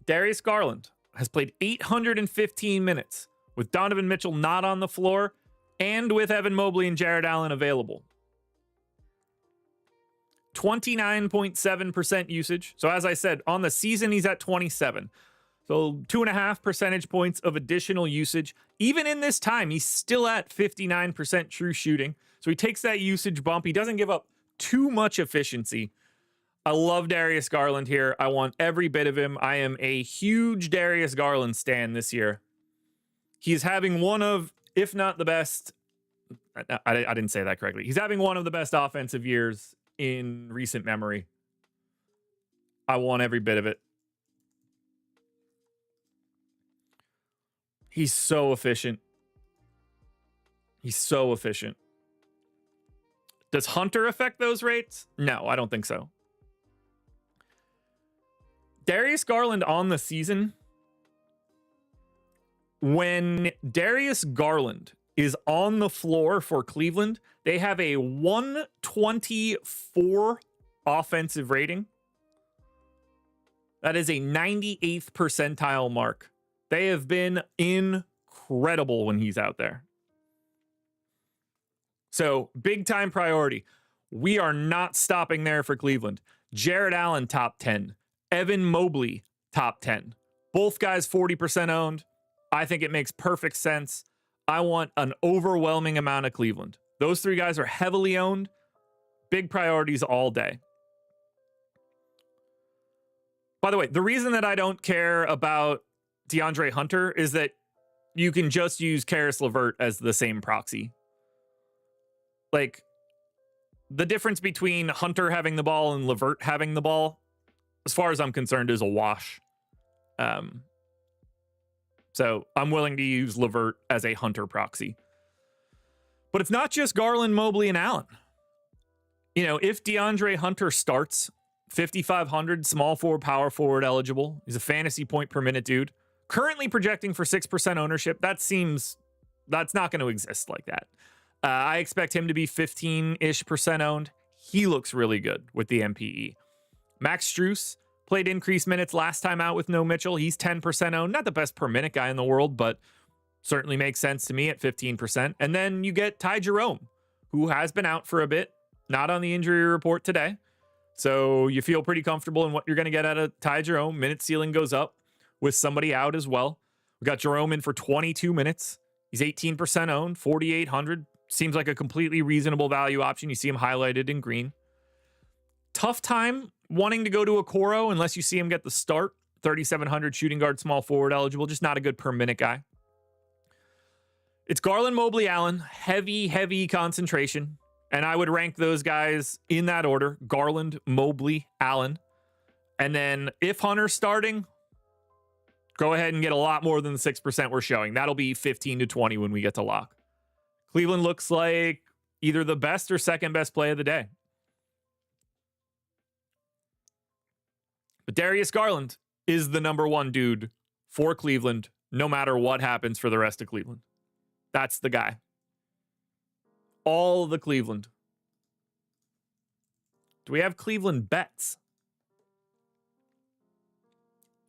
Darius Garland has played 815 minutes with Donovan Mitchell not on the floor and with Evan Mobley and Jared Allen available. 29.7% usage. So as I said, on the season, he's at 27. So 2.5 percentage points of additional usage. Even in this time, he's still at 59% true shooting. So he takes that usage bump. He doesn't give up too much efficiency. I love Darius Garland here. I want every bit of him. I am a huge Darius Garland stan this year. He's having one of, if not the best, I didn't say that correctly. He's having one of the best offensive years in recent memory. I want every bit of it. He's so efficient. He's so efficient. Does Hunter affect those rates? No, I don't think so. Darius Garland on the season. When Darius Garland is on the floor for Cleveland, they have a 124 offensive rating. That is a 98th percentile mark. They have been incredible when he's out there. So, big time priority. We are not stopping there for Cleveland. Jared Allen, top 10. Evan Mobley, top 10. Both guys 40% owned. I think it makes perfect sense. I want an overwhelming amount of Cleveland. Those three guys are heavily owned. Big priorities all day. By the way, the reason that I don't care about DeAndre Hunter is that you can just use Karis LeVert as the same proxy. Like, the difference between Hunter having the ball and LeVert having the ball, as far as I'm concerned, is a wash. So I'm willing to use LeVert as a Hunter proxy. But it's not just Garland, Mobley, and Allen. You know, if DeAndre Hunter starts 5,500, small forward, power forward eligible, he's a fantasy point per minute dude, currently projecting for 6% ownership, that's not going to exist like that. I expect him to be 15-ish percent owned. He looks really good with the MPE. Max Strus played increased minutes last time out with no Mitchell. He's 10% owned. Not the best per minute guy in the world, but certainly makes sense to me at 15%. And then you get Ty Jerome, who has been out for a bit, not on the injury report today. So you feel pretty comfortable in what you're going to get out of Ty Jerome. Minute ceiling goes up with somebody out as well. We got Jerome in for 22 minutes. He's 18% owned, 4,800. Seems like a completely reasonable value option. You see him highlighted in green. Tough time wanting to go to Okoro unless you see him get the start. 3,700 shooting guard, small forward eligible. Just not a good per minute guy. It's Garland, Mobley, Allen. Heavy concentration. And I would rank those guys in that order. Garland, Mobley, Allen. And then if Hunter's starting, go ahead and get a lot more than the 6% we're showing. That'll be 15 to 20 when we get to lock. Cleveland looks like either the best or second best play of the day. But Darius Garland is the number one dude for Cleveland, no matter what happens for the rest of Cleveland. That's the guy. All the Cleveland. Do we have Cleveland bets?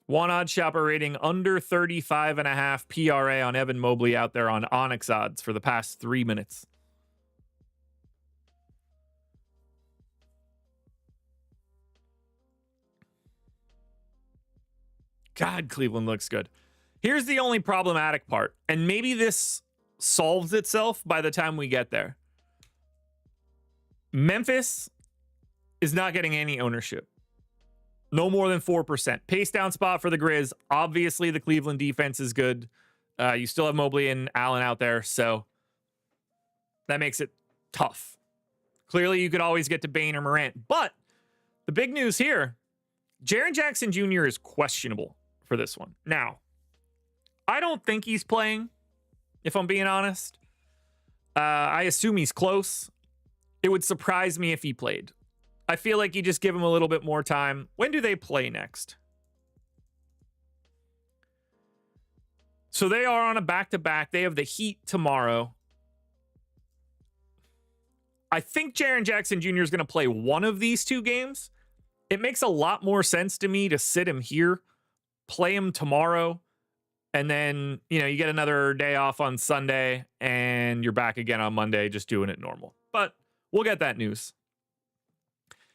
One OddsShopper rating under 35.5 PRA on Evan Mobley out there on Onyx odds for the past 3 minutes. God, Cleveland looks good. Here's the only problematic part, and maybe this solves itself by the time we get there. Memphis is not getting any ownership. No more than 4%. Pace down spot for the Grizz. Obviously, the Cleveland defense is good. You still have Mobley and Allen out there, so that makes it tough. Clearly, you could always get to Bane or Morant. But the big news here, Jaren Jackson Jr. is questionable for this one. Now, I don't think he's playing, if I'm being honest. I assume he's close. It would surprise me if he played. I feel like you just give him a little bit more time. When do they play next? So they are on a back-to-back. They have the Heat tomorrow. I think Jaren Jackson Jr. is going to play one of these two games. It makes a lot more sense to me to sit him here, play him tomorrow, and then, you get another day off on Sunday, and you're back again on Monday just doing it normal. But we'll get that news.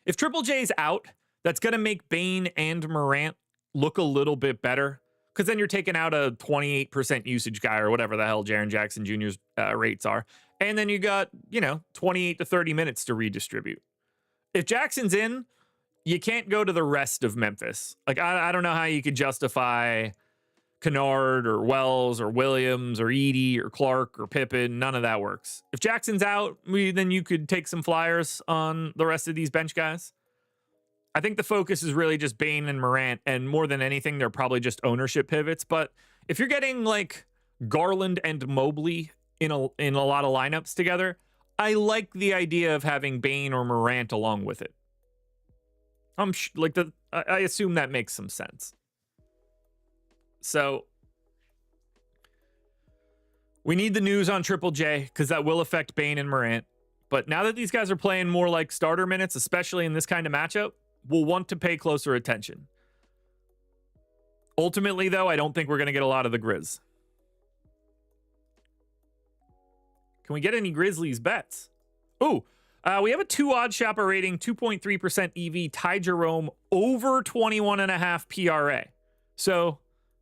If Triple J's out, that's going to make Bane and Morant look a little bit better, because then you're taking out a 28% usage guy or whatever the hell Jaren Jackson Jr.'s rates are. And then you got, 28 to 30 minutes to redistribute. If Jackson's in, you can't go to the rest of Memphis. Like, I don't know how you could justify Kennard or Wells or Williams or Edey or Clark or Pippen. None of that works. If Jackson's out, then you could take some flyers on the rest of these bench guys. I think the focus is really just Bane and Morant, and more than anything, they're probably just ownership pivots. But if you're getting like Garland and Mobley in a lot of lineups together, I like the idea of having Bane or Morant along with it. I assume that makes some sense. So we need the news on Triple J, because that will affect Bane and Morant. But now that these guys are playing more like starter minutes, especially in this kind of matchup, we'll want to pay closer attention. Ultimately, though, I don't think we're going to get a lot of the Grizz. Can we get any Grizzlies bets? Ooh, we have a 2 OddsShopper rating, 2.3% EV, Ty Jerome, over 21.5 PRA. So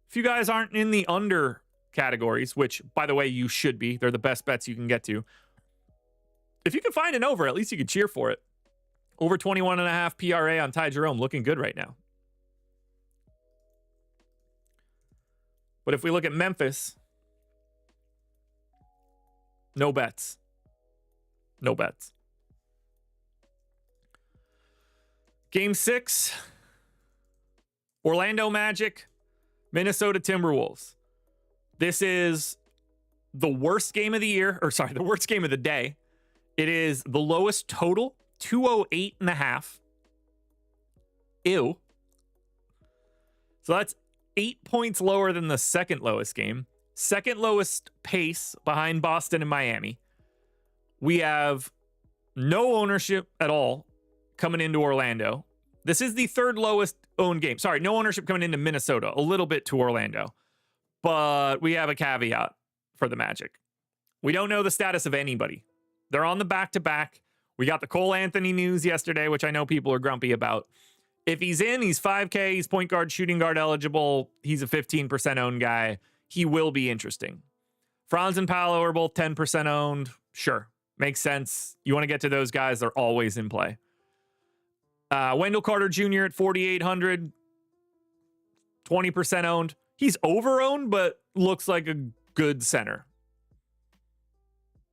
if you guys aren't in the under categories, which, by the way, you should be, they're the best bets you can get to. If you can find an over, at least you could cheer for it. Over 21.5 PRA on Ty Jerome, looking good right now. But if we look at Memphis, no bets. No bets. Game 6, Orlando Magic, Minnesota Timberwolves. This is the worst game of the year, the worst game of the day. It is the lowest total, 208.5. Ew. So that's 8 points lower than the second lowest game. Second lowest pace behind Boston and Miami. We have no ownership at all coming into Orlando. This is the third lowest owned game. Sorry, no ownership coming into Minnesota. A little bit to Orlando. But we have a caveat for the Magic. We don't know the status of anybody. They're on the back-to-back. We got the Cole Anthony news yesterday, which I know people are grumpy about. If he's in, he's 5K, he's point guard, shooting guard eligible. He's a 15% owned guy. He will be interesting. Franz and Paolo are both 10% owned. Sure, makes sense. You want to get to those guys, they're always in play. Wendell Carter Jr. at 4,800, 20% owned. He's over-owned, but looks like a good center.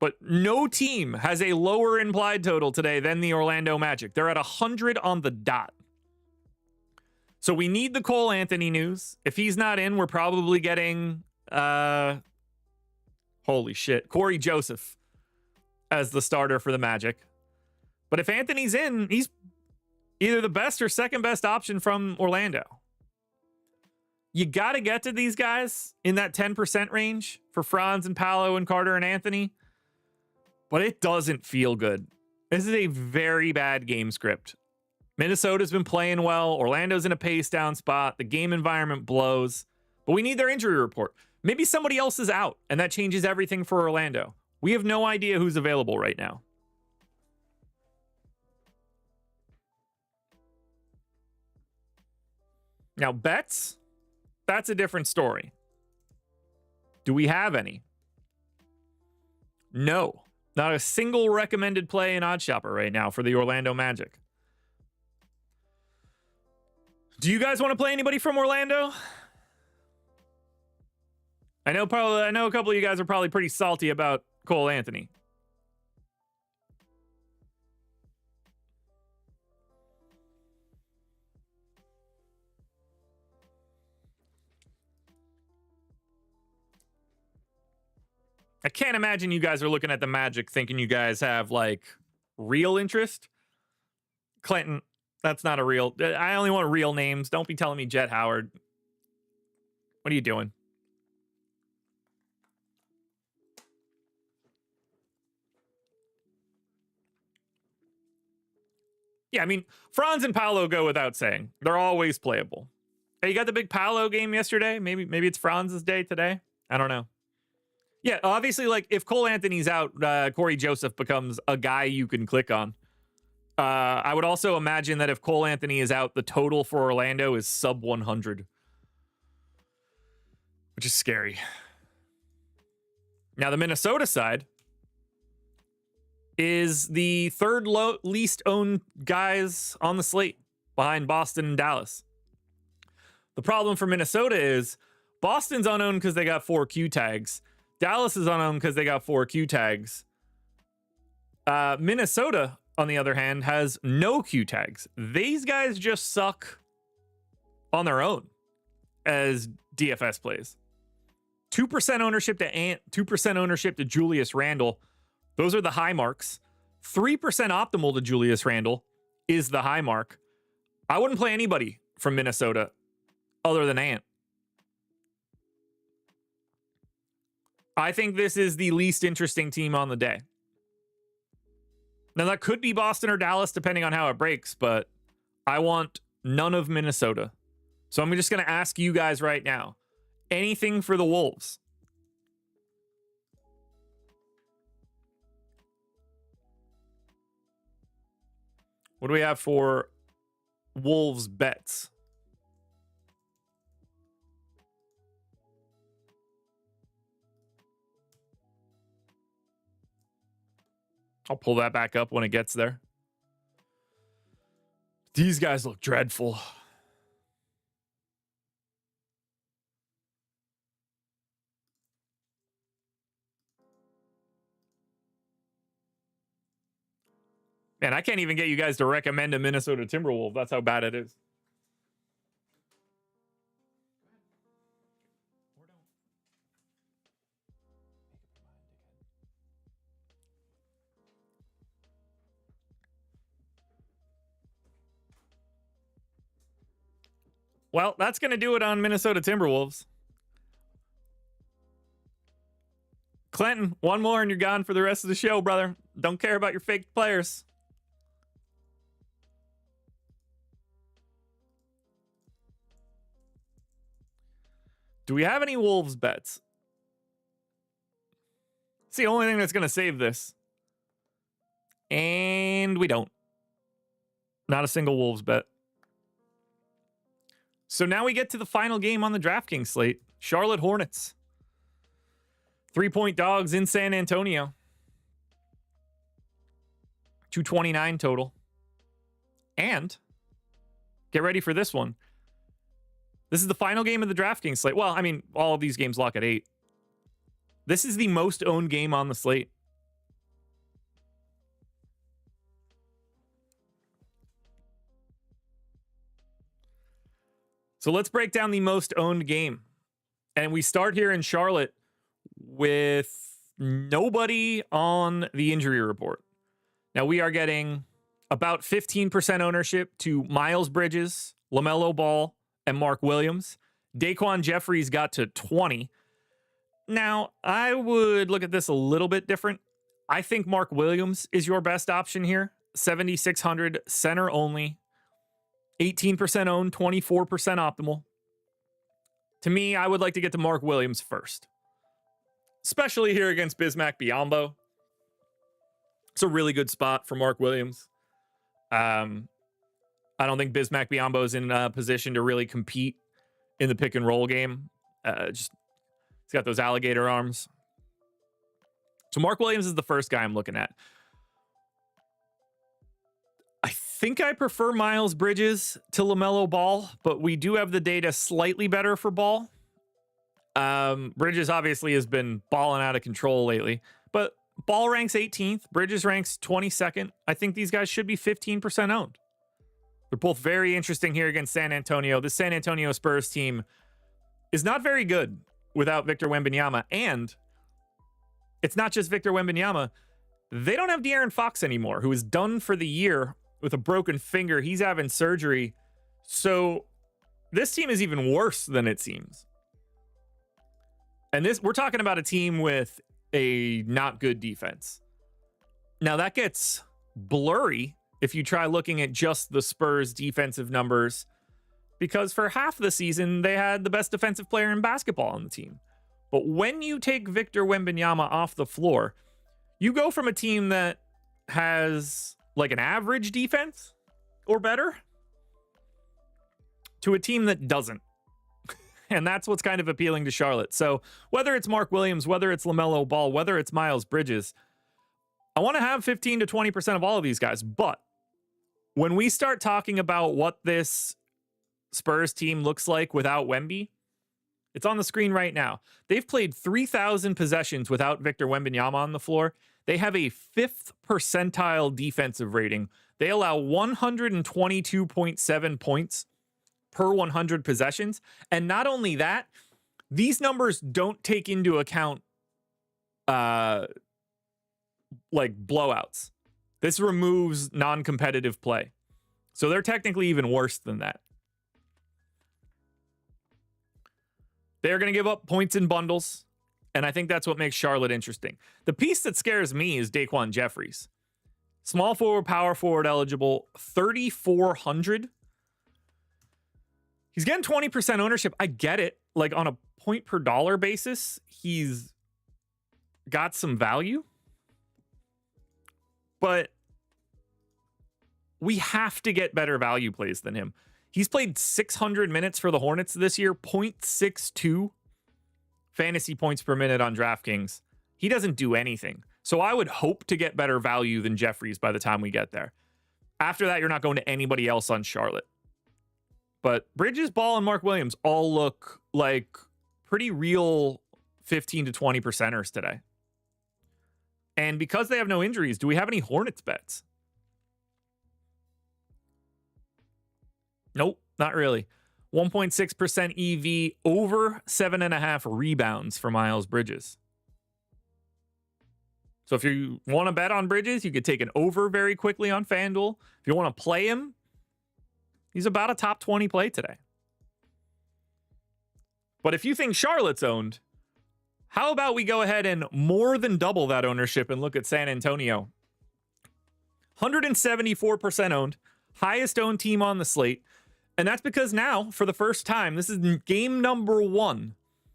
But no team has a lower implied total today than the Orlando Magic. They're at 100 on the dot. So we need the Cole Anthony news. If he's not in, we're probably getting, holy shit, Corey Joseph as the starter for the Magic. But if Anthony's in, he's either the best or second best option from Orlando. You got to get to these guys in that 10% range for Franz and Paolo and Carter and Anthony. But it doesn't feel good. This is a very bad game script. Minnesota's been playing well. Orlando's in a pace down spot. The game environment blows. But we need their injury report. Maybe somebody else is out, and that changes everything for Orlando. We have no idea who's available right now. Now, bets, that's a different story. Do we have any? No. Not a single recommended play in OddsShopper right now for the Orlando Magic. Do you guys want to play anybody from Orlando? I know a couple of you guys are probably pretty salty about Cole Anthony. I can't imagine you guys are looking at the Magic thinking you guys have like real interest. Clinton, that's not a real. I only want real names. Don't be telling me Jet Howard. What are you doing? Yeah, I mean, Franz and Paolo go without saying. They're always playable. Hey, you got the big Paolo game yesterday? Maybe it's Franz's day today. I don't know. Yeah, obviously, like, if Cole Anthony's out, Corey Joseph becomes a guy you can click on. I would also imagine that if Cole Anthony is out, the total for Orlando is sub 100, which is scary. Now, the Minnesota side is the third least owned guys on the slate behind Boston and Dallas. The problem for Minnesota is Boston's unowned because they got 4 Q tags. Dallas is unowned because they got 4 Q tags. Minnesota, on the other hand, has no Q tags. These guys just suck on their own as DFS plays. 2% ownership to Ant, 2% ownership to Julius Randle. Those are the high marks. 3% optimal to Julius Randle is the high mark. I wouldn't play anybody from Minnesota other than Ant. I think this is the least interesting team on the day. Now, that could be Boston or Dallas, depending on how it breaks, but I want none of Minnesota. So I'm just going to ask you guys right now, anything for the Wolves? What do we have for Wolves bets? I'll pull that back up when it gets there. These guys look dreadful. Man, I can't even get you guys to recommend a Minnesota Timberwolf. That's how bad it is. Well, that's going to do it on Minnesota Timberwolves. Clinton, one more and you're gone for the rest of the show, brother. Don't care about your fake players. Do we have any Wolves bets? It's the only thing that's going to save this. And we don't. Not a single Wolves bet. So now we get to the final game on the DraftKings slate. Charlotte Hornets. 3-point dogs in San Antonio. 229 total. And get ready for this one. This is the final game of the DraftKings slate. Well, I mean, all of these games lock at 8. This is the most owned game on the slate. So let's break down the most owned game. And we start here in Charlotte with nobody on the injury report. Now we are getting about 15% ownership to Miles Bridges, LaMelo Ball, and Mark Williams. Daquan Jeffries got to 20. Now, I would look at this a little bit different. I think Mark Williams is your best option here. 7,600, center only. 18% owned, 24% optimal. To me, I would like to get to Mark Williams first. Especially here against Bismack Biyombo. It's a really good spot for Mark Williams. I don't think Bismack Biyombo is in a position to really compete in the pick and roll game. He's got those alligator arms. So Mark Williams is the first guy I'm looking at. I think I prefer Miles Bridges to LaMelo Ball, but we do have the data slightly better for Ball. Bridges obviously has been balling out of control lately, but Ball ranks 18th. Bridges ranks 22nd. I think these guys should be 15% owned. They're both very interesting here against San Antonio. The San Antonio Spurs team is not very good without Victor Wembanyama. And it's not just Victor Wembanyama. They don't have De'Aaron Fox anymore, who is done for the year with a broken finger. He's having surgery. So this team is even worse than it seems. And we're talking about a team with a not good defense. Now that gets blurry if you try looking at just the Spurs defensive numbers, because for half the season, they had the best defensive player in basketball on the team. But when you take Victor Wembanyama off the floor, you go from a team that has like an average defense or better to a team that doesn't. And that's what's kind of appealing to Charlotte. So whether it's Mark Williams, whether it's LaMelo Ball, whether it's Miles Bridges, I want to have 15 to 20% of all of these guys. But when we start talking about what this Spurs team looks like without Wemby, it's on the screen right now. They've played 3,000 possessions without Victor Wembanyama on the floor. They have a 5th percentile defensive rating. They allow 122.7 points per 100 possessions. And not only that, these numbers don't take into account like blowouts. This removes non-competitive play. So they're technically even worse than that. They're going to give up points in bundles, and I think that's what makes Charlotte interesting. The piece that scares me is Daquan Jeffries. Small forward, power forward eligible, 3,400. He's getting 20% ownership. I get it. Like on a point per dollar basis, he's got some value. But we have to get better value plays than him. He's played 600 minutes for the Hornets this year, 0.62 fantasy points per minute on DraftKings. He doesn't do anything. So I would hope to get better value than Jeffries by the time we get there. After that, you're not going to anybody else on Charlotte. But Bridges, Ball, and Mark Williams all look like pretty real 15 to 20%ers today. And because they have no injuries, do we have any Hornets bets? Nope, not really. 1.6% EV, over 7.5 rebounds for Miles Bridges. So if you want to bet on Bridges, you could take an over very quickly on FanDuel. If you want to play him, he's about a top 20 play today. But if you think Charlotte's owned, how about we go ahead and more than double that ownership and look at San Antonio? 174% owned, highest owned team on the slate. And that's because now, for the first time, this is game number 1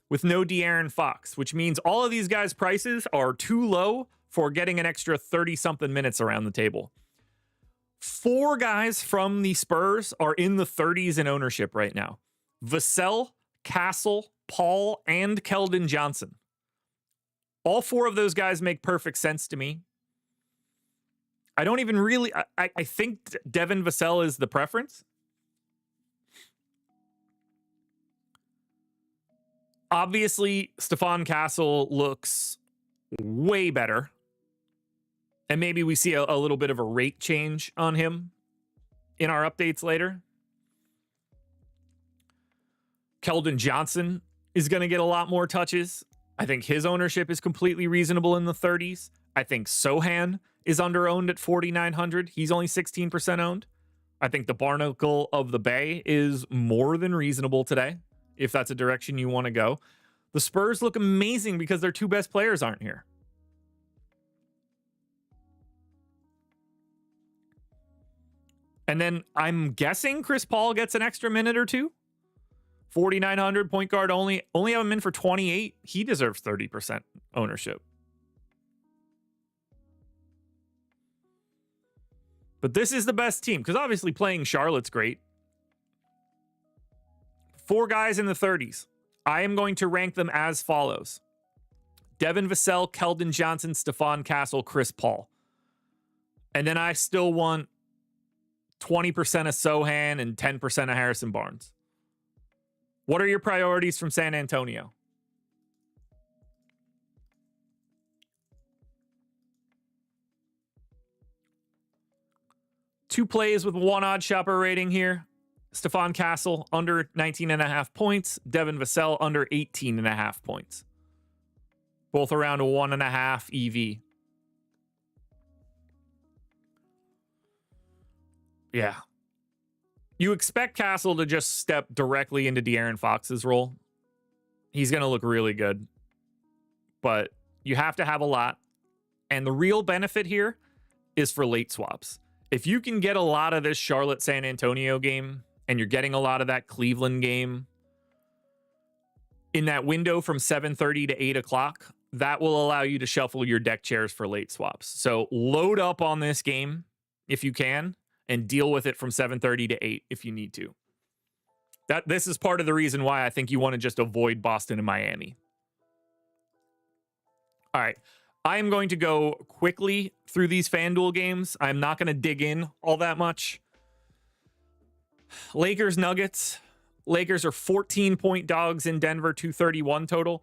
with no De'Aaron Fox, which means all of these guys' prices are too low for getting an extra 30-something minutes around the table. 4 guys from the Spurs are in the 30s in ownership right now. Vassell, Castle, Paul, and Keldon Johnson. All 4 of those guys make perfect sense to me. I don't even really... I think Devin Vassell is the preference. Obviously, Stephon Castle looks way better. And maybe we see a little bit of a rate change on him in our updates later. Keldon Johnson is going to get a lot more touches. I think his ownership is completely reasonable in the 30s. I think Sohan is under-owned at 4,900. He's only 16% owned. I think the Barnacle of the Bay is more than reasonable today, if that's a direction you want to go. The Spurs look amazing because their 2 best players aren't here. And then I'm guessing Chris Paul gets an extra minute or 2. 4,900, point guard only have him in for 28. He deserves 30% ownership. But this is the best team, because obviously playing Charlotte's great. 4 guys in the 30s. I am going to rank them as follows: Devin Vassell, Keldon Johnson, Stephon Castle, Chris Paul. And then I still want 20% of Sohan and 10% of Harrison Barnes. What are your priorities from San Antonio? Two plays with 1 OddsShopper rating here. Stephon Castle under 19.5 points. Devin Vassell under 18.5 points. Both around a 1.5 EV. Yeah. You expect Castle to just step directly into De'Aaron Fox's role. He's going to look really good. But you have to have a lot. And the real benefit here is for late swaps. If you can get a lot of this Charlotte-San Antonio game, and you're getting a lot of that Cleveland game in that window from 7:30 to 8 o'clock, that will allow you to shuffle your deck chairs for late swaps. So load up on this game if you can, and deal with it from 7:30 to 8 if you need to. This is part of the reason why I think you want to just avoid Boston and Miami. All right. I am going to go quickly through these FanDuel games. I'm not going to dig in all that much. Lakers Nuggets. Lakers are 14-point dogs in Denver, 231 total.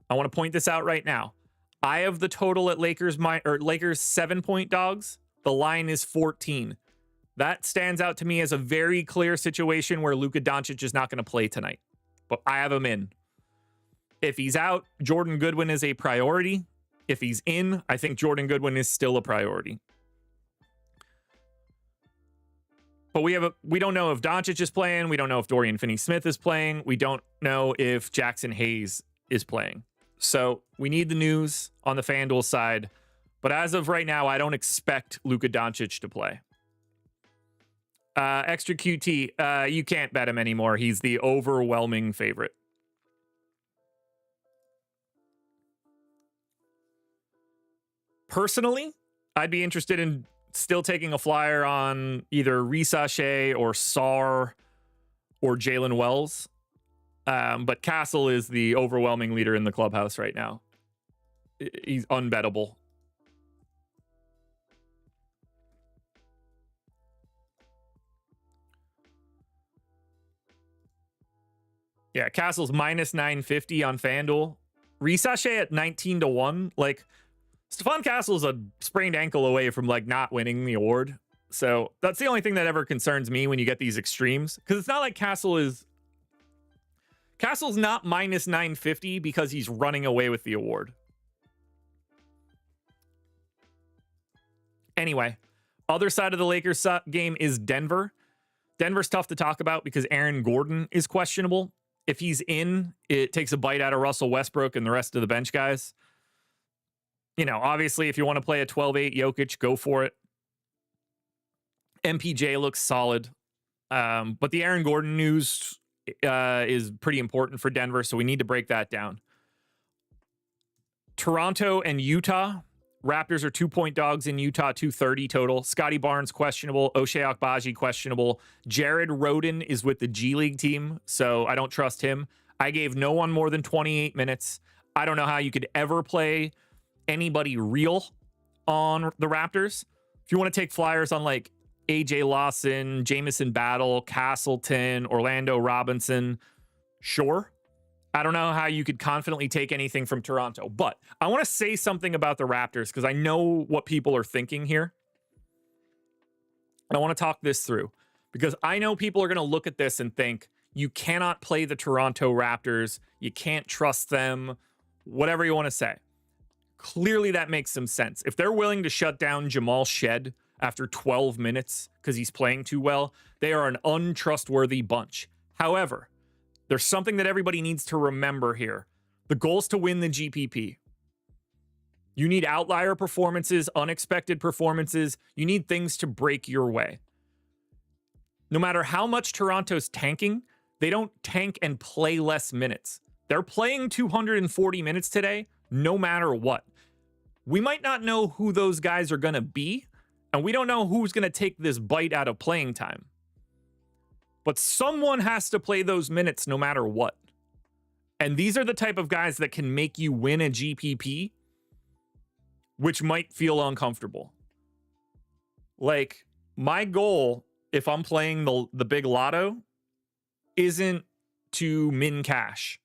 I want to point this out right now. I have the total at Lakers 7-point dogs. The line is 14. That stands out to me as a very clear situation where Luka Doncic is not going to play tonight. But I have him in. If he's out, Jordan Goodwin is a priority. If he's in, I think Jordan Goodwin is still a priority. But we don't know if Doncic is playing. We don't know if Dorian Finney-Smith is playing. We don't know if Jackson Hayes is playing. So we need the news on the FanDuel side. But as of right now, I don't expect Luka Doncic to play. Extra QT, you can't bet him anymore. He's the overwhelming favorite. Personally, I'd be interested in still taking a flyer on either Risache or Sarr or Jalen Wells. But Castle is the overwhelming leader in the clubhouse right now. He's unbettable. Yeah, Castle's minus 950 on FanDuel. Risache at 19-1. Like, Stephon Castle's a sprained ankle away from like not winning the award. So that's the only thing that ever concerns me when you get these extremes. Because it's not like Castle's not minus 950 because he's running away with the award. Anyway, other side of the Lakers game is Denver. Denver's tough to talk about because Aaron Gordon is questionable. If he's in, it takes a bite out of Russell Westbrook and the rest of the bench guys. You know, obviously, if you want to play a 12-8 Jokic, go for it. MPJ looks solid. But the Aaron Gordon news is pretty important for Denver, so we need to break that down. Toronto and Utah. Raptors are 2-point dogs in Utah, 230 total. Scotty Barnes questionable. Ochai Agbaji questionable. Jared Rhoden is with the G League team, so I don't trust him. I gave no one more than 28 minutes. I don't know how you could ever play anybody real on the Raptors. If you want to take flyers on like AJ Lawson, Jamison Battle, Castleton, Orlando Robinson, sure. I don't know how you could confidently take anything from Toronto, but I want to say something about the Raptors because I know what people are thinking here. I want to talk this through because I know people are going to look at this and think you cannot play the Toronto Raptors. You can't trust them, whatever you want to say. Clearly that makes some sense. If they're willing to shut down Jamal Shed after 12 minutes because he's playing too well, they are an untrustworthy bunch. However, there's something that everybody needs to remember here. The goal is to win the GPP. You need outlier performances, unexpected performances. You need things to break your way. No matter how much Toronto's tanking, they don't tank and play less minutes. They're playing 240 minutes today, no matter what. We might not know who those guys are going to be, and we don't know who's going to take this bite out of playing time. But someone has to play those minutes no matter what. And these are the type of guys that can make you win a GPP, which might feel uncomfortable. Like, my goal, if I'm playing the big lotto, isn't to min cash.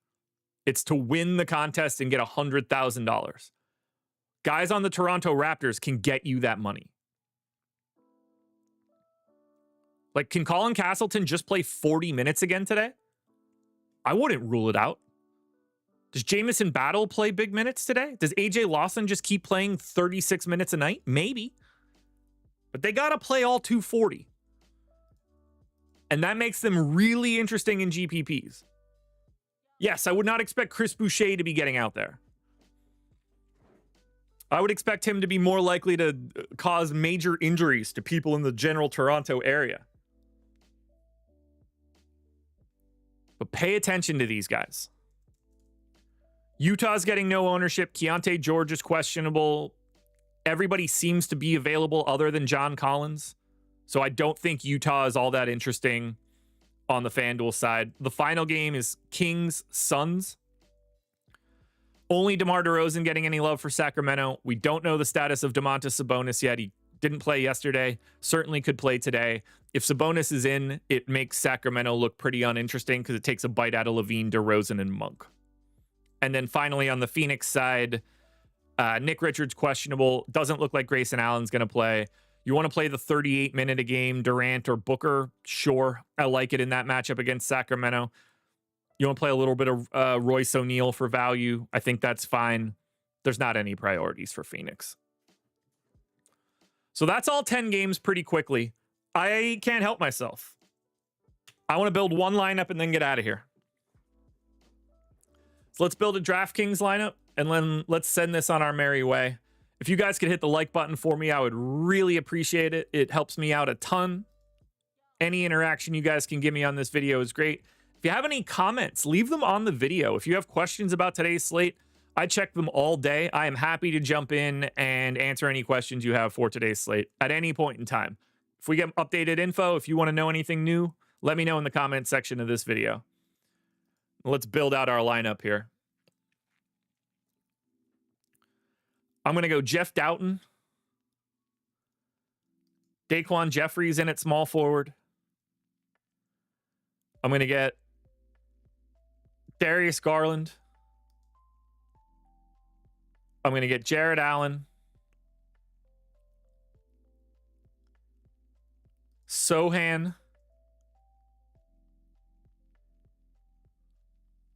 It's to win the contest and get $100,000. Guys on the Toronto Raptors can get you that money. Like, can Colin Castleton just play 40 minutes again today? I wouldn't rule it out. Does Jamison Battle play big minutes today? Does AJ Lawson just keep playing 36 minutes a night? Maybe. But they got to play all 240. And that makes them really interesting in GPPs. Yes, I would not expect Chris Boucher to be getting out there. I would expect him to be more likely to cause major injuries to people in the general Toronto area. But pay attention to these guys. Utah's getting no ownership. Keontae George is questionable. Everybody seems to be available other than John Collins. So I don't think Utah is all that interesting on the FanDuel side. The final game is Kings-Suns. Only DeMar DeRozan getting any love for Sacramento. We don't know the status of Domantas Sabonis yet. He didn't play yesterday. Certainly could play today. If Sabonis is in, it makes Sacramento look pretty uninteresting because it takes a bite out of LaVine, DeRozan, and Monk. And then finally on the Phoenix side, Nick Richards questionable. Doesn't look like Grayson Allen's going to play. You want to play the 38-minute a game Durant or Booker? Sure. I like it in that matchup against Sacramento. You want to play a little bit of Royce O'Neal for value? I think that's fine. There's not any priorities for Phoenix. So that's all 10 games pretty quickly. I can't help myself. I want to build one lineup and then get out of here. So let's build a DraftKings lineup and then let's send this on our merry way. If you guys could hit the like button for me, I would really appreciate it. It helps me out a ton. Any interaction you guys can give me on this video is great. If you have any comments, leave them on the video. If you have questions about today's slate, I check them all day. I am happy to jump in and answer any questions you have for today's slate at any point in time. If we get updated info, if you want to know anything new, let me know in the comment section of this video. Let's build out our lineup here. I'm going to go Jeff Doughton. Daquan Jeffries in at small forward. I'm going to get Darius Garland. I'm going to get Jared Allen. Sohan.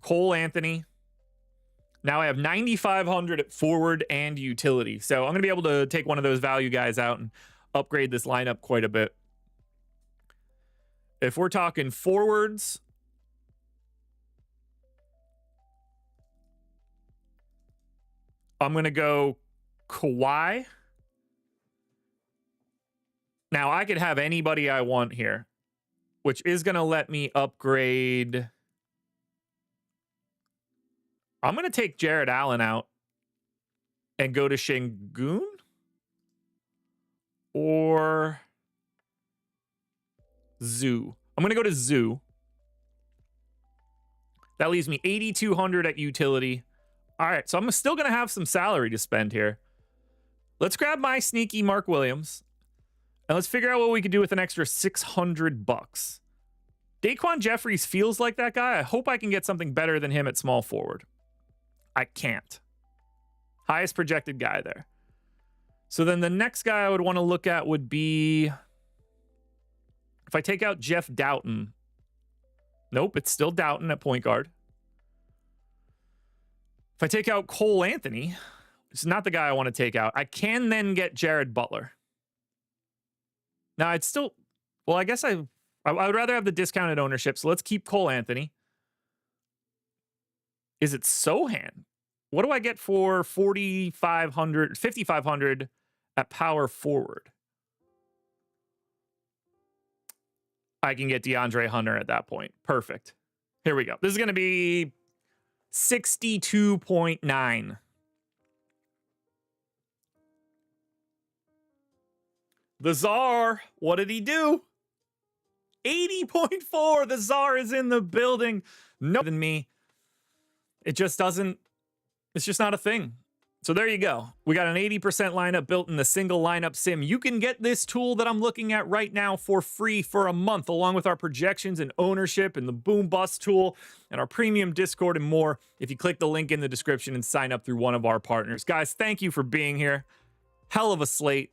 Cole Anthony. Now I have 9,500 at forward and utility. So I'm going to be able to take one of those value guys out and upgrade this lineup quite a bit. If we're talking forwards, I'm going to go Kawhi. Now, I could have anybody I want here, which is going to let me upgrade. I'm going to take Jared Allen out and go to Şengün or Zoo. I'm going to go to Zoo. That leaves me 8,200 at utility. All right, so I'm still going to have some salary to spend here. Let's grab my sneaky Mark Williams, and let's figure out what we could do with an extra 600 bucks. Daquan Jeffries feels like that guy. I hope I can get something better than him at small forward. I can't. Highest projected guy there. So then the next guy I would want to look at would be, if I take out Jeff Doughton. Nope, it's still Doughton at point guard. If I take out Cole Anthony, it's not the guy I want to take out. I can then get Jared Butler. Now, I'd still, well, I guess I would rather have the discounted ownership. So let's keep Cole Anthony. Is it Sohan? What do I get for 4,500, 5,500 at power forward? I can get DeAndre Hunter at that point. Perfect. Here we go. This is going to be 62.9. The Czar, what did he do? 80.4. The Czar is in the building. No than me. It just doesn't, it's just not a thing. So there you go. We got an 80% lineup built in the single lineup sim. You can get this tool that I'm looking at right now for free for a month, along with our projections and ownership and the boom bust tool and our premium Discord and more, if you click the link in the description and sign up through one of our partners. Guys, thank you for being here. Hell of a slate.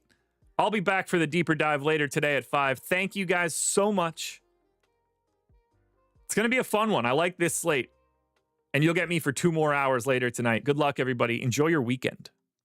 I'll be back for the deeper dive later today at 5. Thank you guys so much. It's going to be a fun one. I like this slate. And you'll get me for 2 more hours later tonight. Good luck, everybody. Enjoy your weekend.